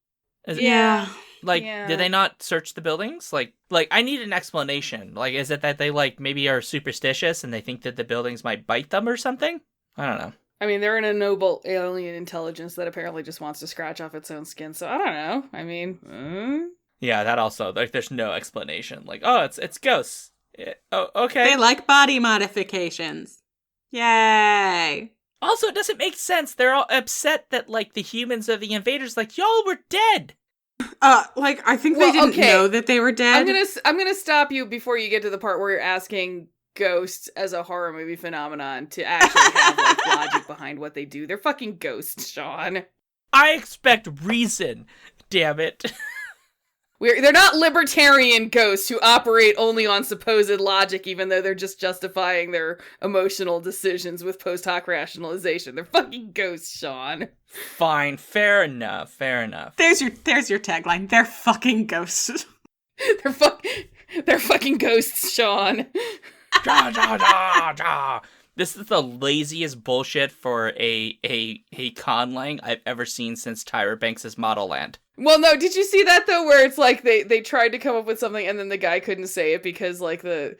Yeah. Like, Yeah. did they not search the buildings? Like, I need an explanation. Like, is it that they, like, maybe are superstitious and they think that the buildings might bite them or something? I don't know. I mean, they're in a noble alien intelligence that apparently just wants to scratch off its own skin, so I don't know. I mean, Yeah, that also, like, there's no explanation. Like, oh, it's ghosts. Oh, okay. They like body modifications. Yay. Also, it doesn't make sense. They're all upset that, like, the humans are the invaders. Like, y'all were dead. I think they didn't know that they were dead. I'm gonna stop you before you get to the part where you're asking ghosts as a horror movie phenomenon to actually have, like, logic behind what they do. They're fucking ghosts, Sean. I expect reason. Damn it. They're not libertarian ghosts who operate only on supposed logic, even though they're just justifying their emotional decisions with post hoc rationalization. They're fucking ghosts, Sean. Fine. Fair enough. There's your tagline. They're fucking ghosts. They're fucking ghosts, Sean. Ja, ja, ja, ja. This is the laziest bullshit for a conlang I've ever seen since Tyra Banks' Model Land. Well, no, did you see that, though, where it's like they tried to come up with something and then the guy couldn't say it because, like, the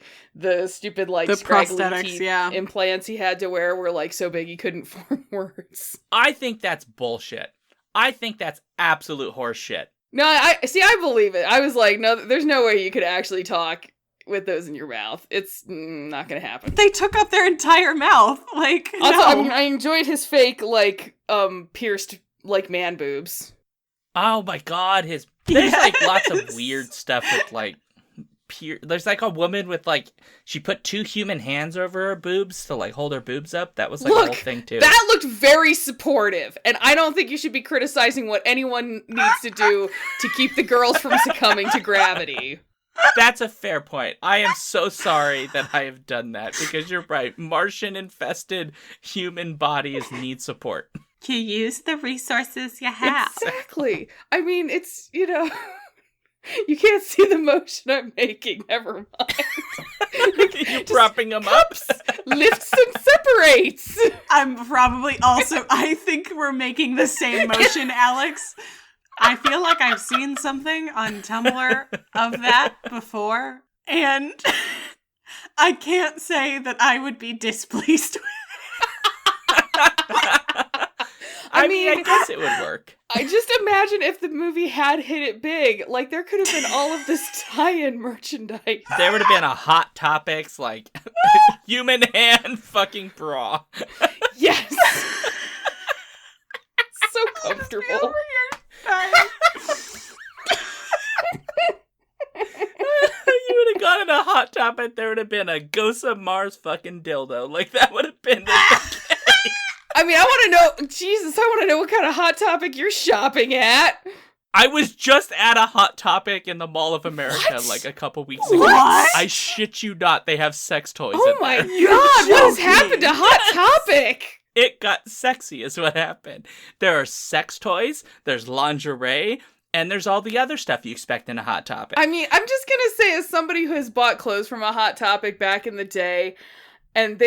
stupid, like, the scraggly prosthetics, teeth yeah. implants he had to wear were, like, so big he couldn't form words. I think that's bullshit. I think that's absolute horse shit. No, I believe it. I was like, no, there's no way you could actually talk with those in your mouth. It's not gonna happen. They took up their entire mouth. Like, Also, no. I mean, I enjoyed his fake, like, pierced, like, man boobs. Oh my god, there's like lots of Yes. weird stuff with, like, there's like a woman with, like, she put 2 human hands over her boobs to, like, hold her boobs up. That was, like, a whole thing too. That looked very supportive, and I don't think you should be criticizing what anyone needs to do to keep the girls from succumbing to gravity. That's a fair point. I am so sorry that I have done that, because you're right. Martian-infested human bodies need support. You use the resources you have. Exactly. I mean, it's, you can't see the motion I'm making, never mind. You're propping them up? Lifts and separates. I think we're making the same motion, Alex. I feel like I've seen something on Tumblr of that before, and I can't say that I would be displeased with I mean, I guess it would work. I just imagine if the movie had hit it big, like, there could have been all of this tie-in merchandise. There would have been a Hot Topics, like, human hand fucking bra. Yes. So comfortable. You would have gone in a Hot Topic, there would have been a Ghost of Mars fucking dildo. Like, that would have been the I mean, I want to know what kind of Hot Topic you're shopping at. I was just at a Hot Topic in the Mall of America, What? like, a couple weeks ago. What? I shit you not, they have sex toys Oh in my there. god, what has joking. happened to Hot Topic? It got sexy is what happened. There are sex toys, there's lingerie, and there's all the other stuff you expect in a Hot Topic. I mean, I'm just gonna say, as somebody who has bought clothes from a Hot Topic back in the day, and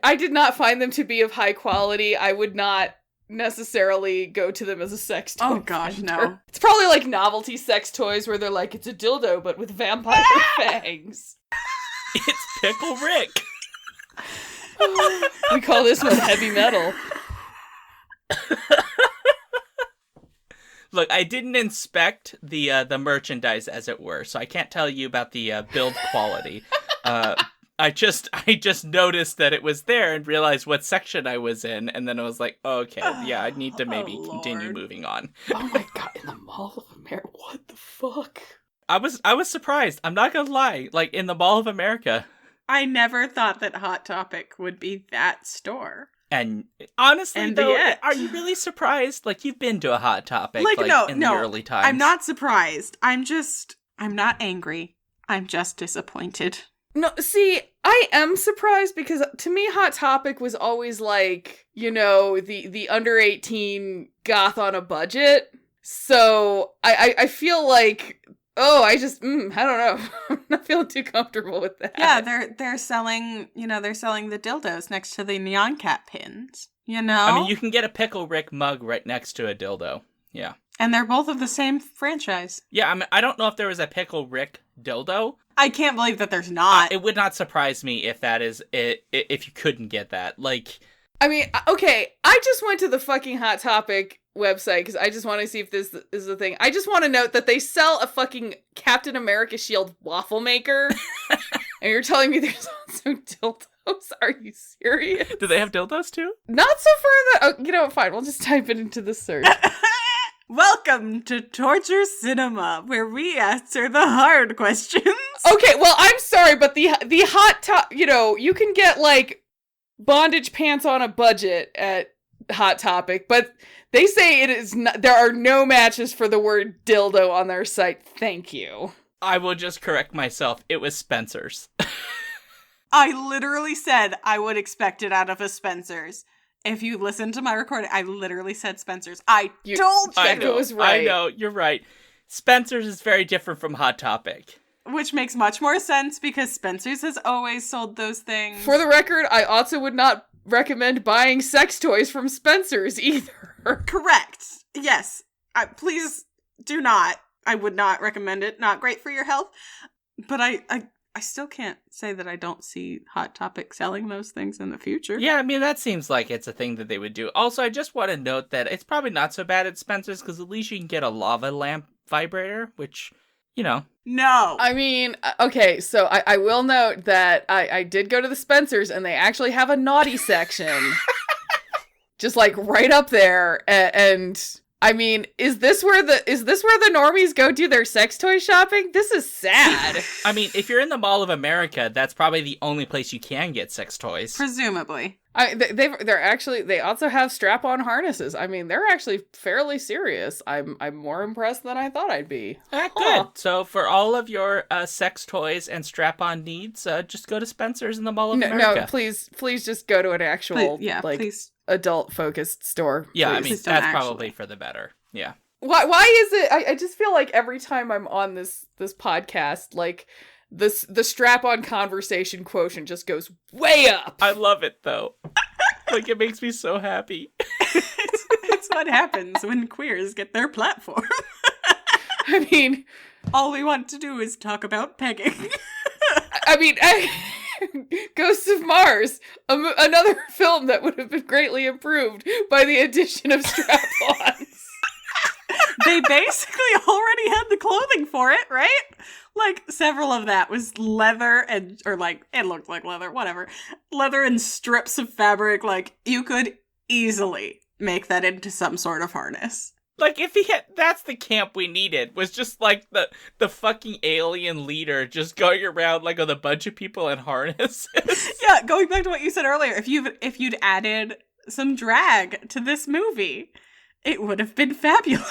I did not find them to be of high quality. I would not necessarily go to them as a sex toy. Oh gosh, vendor. no. It's probably like novelty sex toys where they're like, it's a dildo, but with vampire fangs. It's Pickle Rick. We call this one heavy metal. Look, I didn't inspect the merchandise, as it were, so I can't tell you about the build quality. I just noticed that it was there and realized what section I was in, and then I was like, okay, yeah, I need to maybe continue Lord. moving on. Oh my god, in the Mall of America, what the fuck? I was surprised. I'm not gonna lie. Like, in the Mall of America. I never thought that Hot Topic would be that store. And honestly, And though, yet. are you really surprised? Like, you've been to a Hot Topic, Like, like, no, in no, the early times. I'm not surprised. I'm not angry. I'm just disappointed. No, see, I am surprised because to me Hot Topic was always like, you know, the under 18 goth on a budget. So I feel like, I don't know. I'm not feeling too comfortable with that. Yeah, they're selling, they're selling the dildos next to the Neon Cat pins, I mean, you can get a Pickle Rick mug right next to a dildo. Yeah. And they're both of the same franchise. Yeah, I mean, I don't know if there was a Pickle Rick dildo. I can't believe that there's not. It would not surprise me if that is it, if you couldn't get that. Like, I mean, okay, I just went to the fucking Hot Topic website because I just want to see if this is the thing. I just want to note that they sell a fucking Captain America shield waffle maker. And you're telling me there's also dildos? Are you serious? Do they have dildos too? Not so far that... Oh, you know what, fine. We'll just type it into the search. Welcome to Torture Cinema, where we answer the hard questions. Okay, well, I'm sorry, but the hot top... you can get, like, bondage pants on a budget at Hot Topic, but they say it is not... There are no matches for the word dildo on their site. Thank you. I will just correct myself. It was Spencer's. I literally said I would expect it out of a Spencer's. If you listen to my recording, I literally said Spencer's. I told you. It was right. I know, you're right. Spencer's is very different from Hot Topic. Which makes much more sense because Spencer's has always sold those things. For the record, I also would not recommend buying sex toys from Spencer's either. Correct. Yes. Please do not. I would not recommend it. Not great for your health. But I still can't say that I don't see Hot Topic selling those things in the future. Yeah, I mean, that seems like it's a thing that they would do. Also, I just want to note that it's probably not so bad at Spencer's because at least you can get a lava lamp vibrator, which, No. I mean, okay, so I will note that I did go to the Spencer's and they actually have a naughty section. Just like right up there. And I mean, is this where the normies go do their sex toy shopping? This is sad. I mean, if you're in the Mall of America, that's probably the only place you can get sex toys. Presumably. They also have strap-on harnesses. I mean, they're actually fairly serious. I'm more impressed than I thought I'd be. Good. So for all of your sex toys and strap-on needs, just go to Spencer's in the Mall of America. No, please just go to an actual please. adult-focused store. Yeah, please. I mean, that's probably for the better. Yeah. Why is it? I just feel like every time I'm on this podcast, like the strap-on conversation quotient just goes way up. I love it though. Like, it makes me so happy. It's what happens when queers get their platform. I mean, all we want to do is talk about pegging. I mean, Ghosts of Mars, another film that would have been greatly improved by the addition of strap-ons. They basically already had the clothing for it, right? Like, several of that was leather it looked like leather, whatever. Leather and strips of fabric, like, you could easily make that into some sort of harness. Like, if that's the camp we needed, was just like the fucking alien leader just going around like with a bunch of people in harnesses. Yeah, going back to what you said earlier, if you'd added some drag to this movie, it would have been fabulous.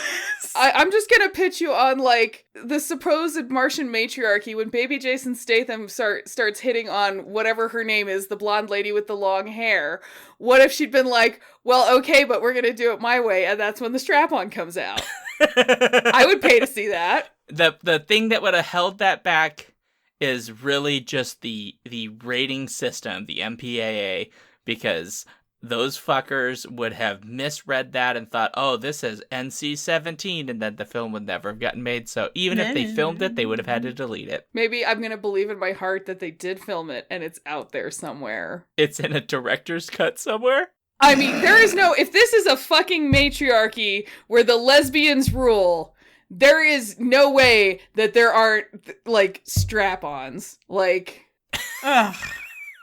I'm just gonna pitch you on, like, the supposed Martian matriarchy when baby Jason Statham starts hitting on whatever her name is, the blonde lady with the long hair. What if she'd been like, well, okay, but we're gonna do it my way, and that's when the strap-on comes out. I would pay to see that. The thing that would have held that back is really just the rating system, the MPAA, because those fuckers would have misread that and thought, oh, this is NC-17, and then the film would never have gotten made. So even if they filmed it, they would have had to delete it. Maybe I'm going to believe in my heart that they did film it and it's out there somewhere. It's in a director's cut somewhere? I mean, if this is a fucking matriarchy where the lesbians rule, there is no way that there aren't, like, strap-ons. Like, ugh.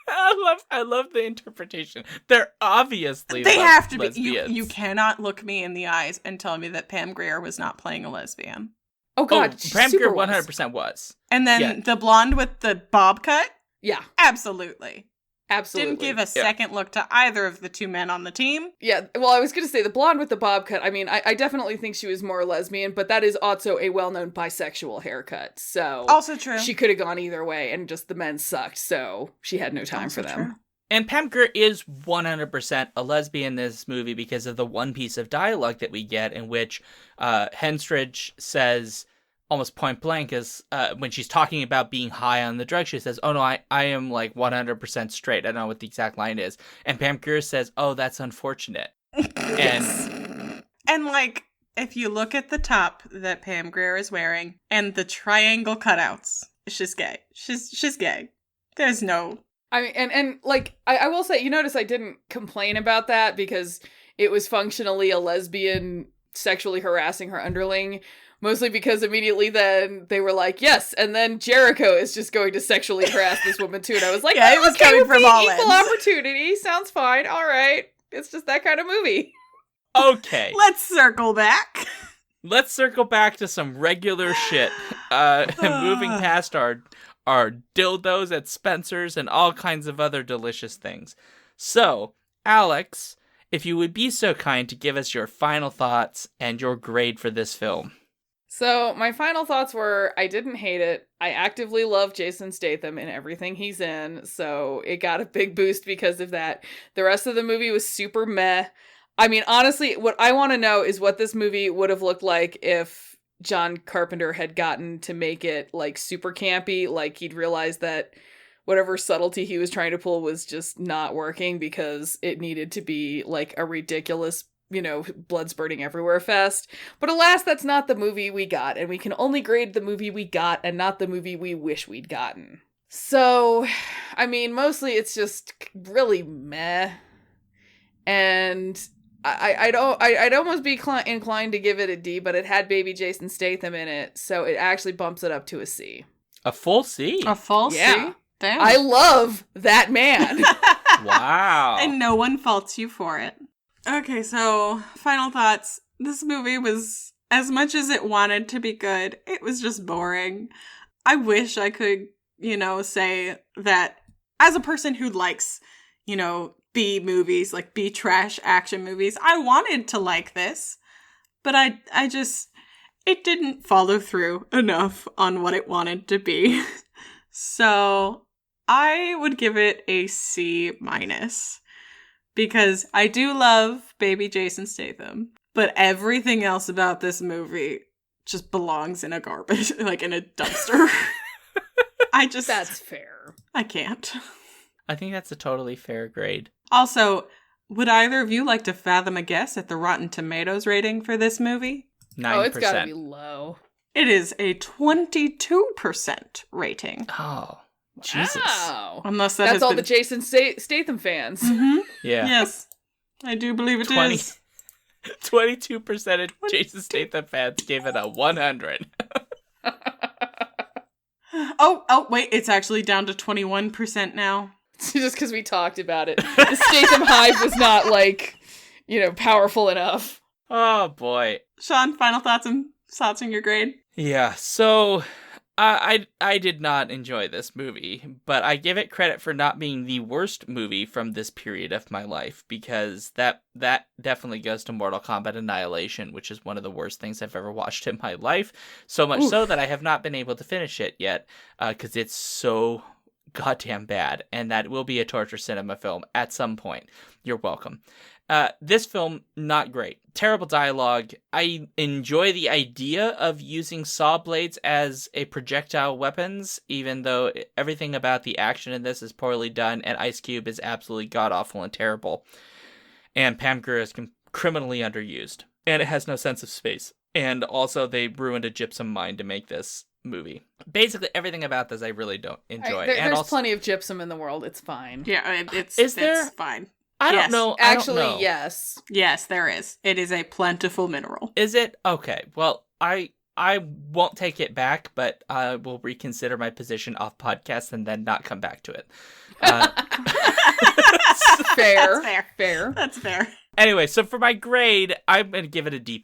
I love the interpretation. They're obviously they have to lesbians. be. You cannot look me in the eyes and tell me that Pam Grier was not playing a lesbian. Oh god, Pam Grier 100% was. And then the blonde with the bob cut? Yeah. Absolutely. Absolutely. Didn't give a second look to either of the two men on the team. Yeah, well, I was going to say the blonde with the bob cut. I mean, I definitely think she was more lesbian, but that is also a well-known bisexual haircut. So Also true. she could have gone either way, and just the men sucked, so she had no time Also for them. true. And Pam Grier is 100% a lesbian in this movie because of the one piece of dialogue that we get in which Henstridge says, almost point blank, is when she's talking about being high on the drug, she says, oh no, I am like 100% straight. I don't know what the exact line is. And Pam Grier says, oh, that's unfortunate. And like, if you look at the top that Pam Grier is wearing and the triangle cutouts, she's gay. She's gay. There's no... I mean, and like, I will say, you notice I didn't complain about that because it was functionally a lesbian sexually harassing her underling. Mostly because immediately then they were like, yes, and then Jericho is just going to sexually harass this woman too. And I was like, yeah, it was okay, coming from all equal ends. opportunity. Sounds fine. All right. It's just that kind of movie. Okay. Let's circle back. Let's circle back to some regular shit. Moving past our dildos at Spencer's and all kinds of other delicious things. So, Alex, if you would be so kind to give us your final thoughts and your grade for this film. So my final thoughts were, I didn't hate it. I actively love Jason Statham in everything he's in, so it got a big boost because of that. The rest of the movie was super meh. I mean, honestly, what I want to know is what this movie would have looked like if John Carpenter had gotten to make it like super campy, like he'd realized that whatever subtlety he was trying to pull was just not working because it needed to be like a ridiculous, blood spurting everywhere fest. But alas, that's not the movie we got, and we can only grade the movie we got and not the movie we wish we'd gotten. So, I mean, mostly it's just really meh. And I'd almost be inclined to give it a D, but it had baby Jason Statham in it, so it actually bumps it up to a C. A full C? A full Yeah. C? Damn. I love that man. Wow. And no one faults you for it. Okay, so final thoughts. This movie was, as much as it wanted to be good, it was just boring. I wish I could, say that as a person who likes, B movies, like B trash action movies, I wanted to like this, but I just, it didn't follow through enough on what it wanted to be. So I would give it a C-, because I do love baby Jason Statham, but everything else about this movie just belongs in a garbage, like in a dumpster. That's fair. I can't. I think that's a totally fair grade. Also, would either of you like to fathom a guess at the Rotten Tomatoes rating for this movie? 9%. Oh, it's gotta be low. It is a 22% rating. Oh, Jesus. Wow. Unless that That's has all been... the Jason Statham fans. Mm-hmm. Yeah. Yes, I do believe it 20. is. 22% of Jason Statham fans gave it a 100. Oh, wait, it's actually down to 21% now. Just because we talked about it. The Statham hive was not, powerful enough. Oh, boy. Sean, final thoughts on your grade? Yeah, so I did not enjoy this movie, but I give it credit for not being the worst movie from this period of my life, because that definitely goes to Mortal Kombat Annihilation, which is one of the worst things I've ever watched in my life. So much so that I have not been able to finish it yet, because it's so goddamn bad, and that will be a torture cinema film at some point. You're welcome. This film, not great. Terrible dialogue. I enjoy the idea of using saw blades as a projectile weapons, even though everything about the action in this is poorly done, and Ice Cube is absolutely god-awful and terrible. And Pam Grier is criminally underused. And it has no sense of space. And also, they ruined a gypsum mine to make this movie. Basically, everything about this I really don't enjoy. There's plenty of gypsum in the world. It's fine. Yeah, Is there? It's fine. I Yes. don't know. Actually, I don't know. yes. Yes, there is. It is a plentiful mineral. Is it? Okay. Well, I won't take it back, but I will reconsider my position off podcast and then not come back to it. Fair. That's fair. Fair. That's fair. Anyway, so for my grade, I'm going to give it a D+,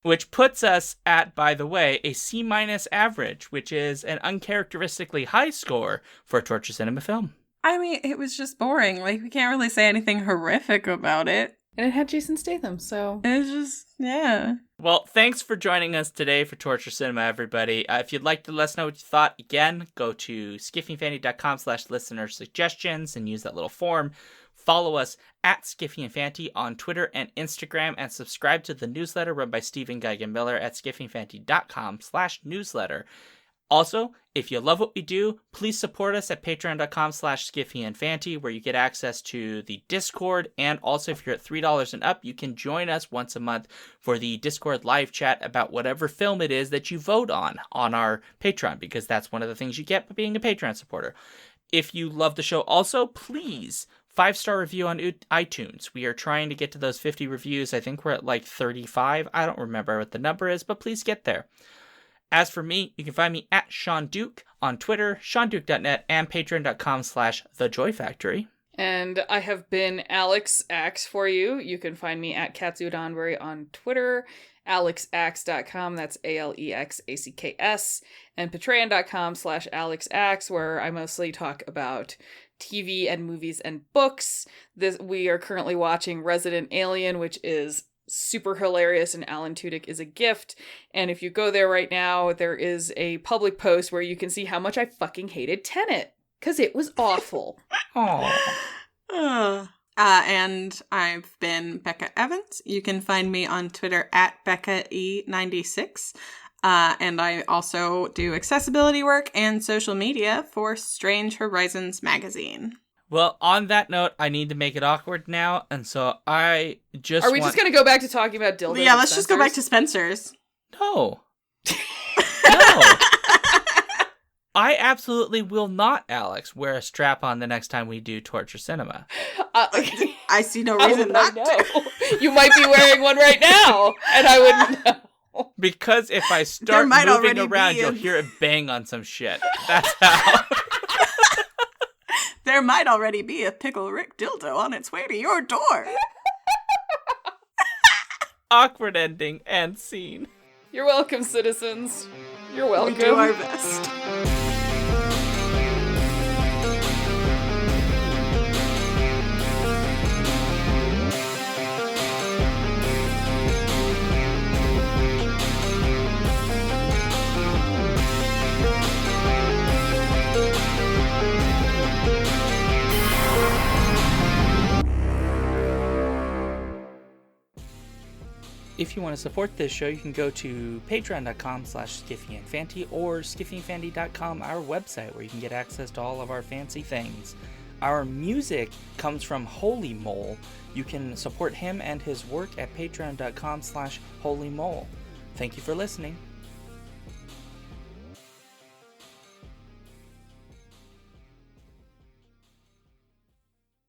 which puts us at, by the way, a C- average, which is an uncharacteristically high score for a torture cinema film. I mean, it was just boring. Like, we can't really say anything horrific about it. And it had Jason Statham, so... It was just, yeah. Well, thanks for joining us today for Torture Cinema, everybody. If you'd like to let us know what you thought, again, go to skiffyandfanty.com/listener suggestions and use that little form. Follow us at Skiffy and Fanty on Twitter and Instagram, and subscribe to the newsletter run by Stephen Geigen-Miller at skiffyandfanty.com/newsletter. Also, if you love what we do, please support us at patreon.com/skiffyandfanty, where you get access to the Discord, and also if you're at $3 and up, you can join us once a month for the Discord live chat about whatever film it is that you vote on our Patreon, because that's one of the things you get by being a Patreon supporter. If you love the show also, please 5-star review on iTunes. We are trying to get to those 50 reviews. I think we're at like 35. I don't remember what the number is, but please get there. As for me, you can find me at Sean Duke on Twitter, seanduke.net, and patreon.com/thejoyfactory. And I have been Alex Axe for you. You can find me at Katsu Donbury on Twitter, alexaxe.com, that's ALEXACKS, and patreon.com/alexaxe, where I mostly talk about TV and movies and books. We are currently watching Resident Alien, which is super hilarious, and Alan Tudyk is a gift. And if you go there right now, there is a public post where you can see how much I fucking hated Tenet, because it was awful. Aww. And I've been Becca Evans. You can find me on Twitter at BeccaE96. And I also do accessibility work and social media for Strange Horizons magazine. Well, on that note, I need to make it awkward now, and so I just Are we just going to go back to talking about dildos? Yeah, let's just go back to Spencer's. No. No. I absolutely will not, Alex, wear a strap-on the next time we do Torture Cinema. I see no reason not to. You might be wearing one right now, and I wouldn't know. Because if I start moving around, you'll hear it bang on some shit. That's how... There might already be a Pickle Rick dildo on its way to your door. Awkward ending and scene. You're welcome, citizens. You're welcome. We do our best. If you want to support this show, you can go to patreon.com/skiffyandfanty or skiffyandfanty.com, our website, where you can get access to all of our fancy things. Our music comes from Holy Mole. You can support him and his work at patreon.com/holymole. Thank you for listening.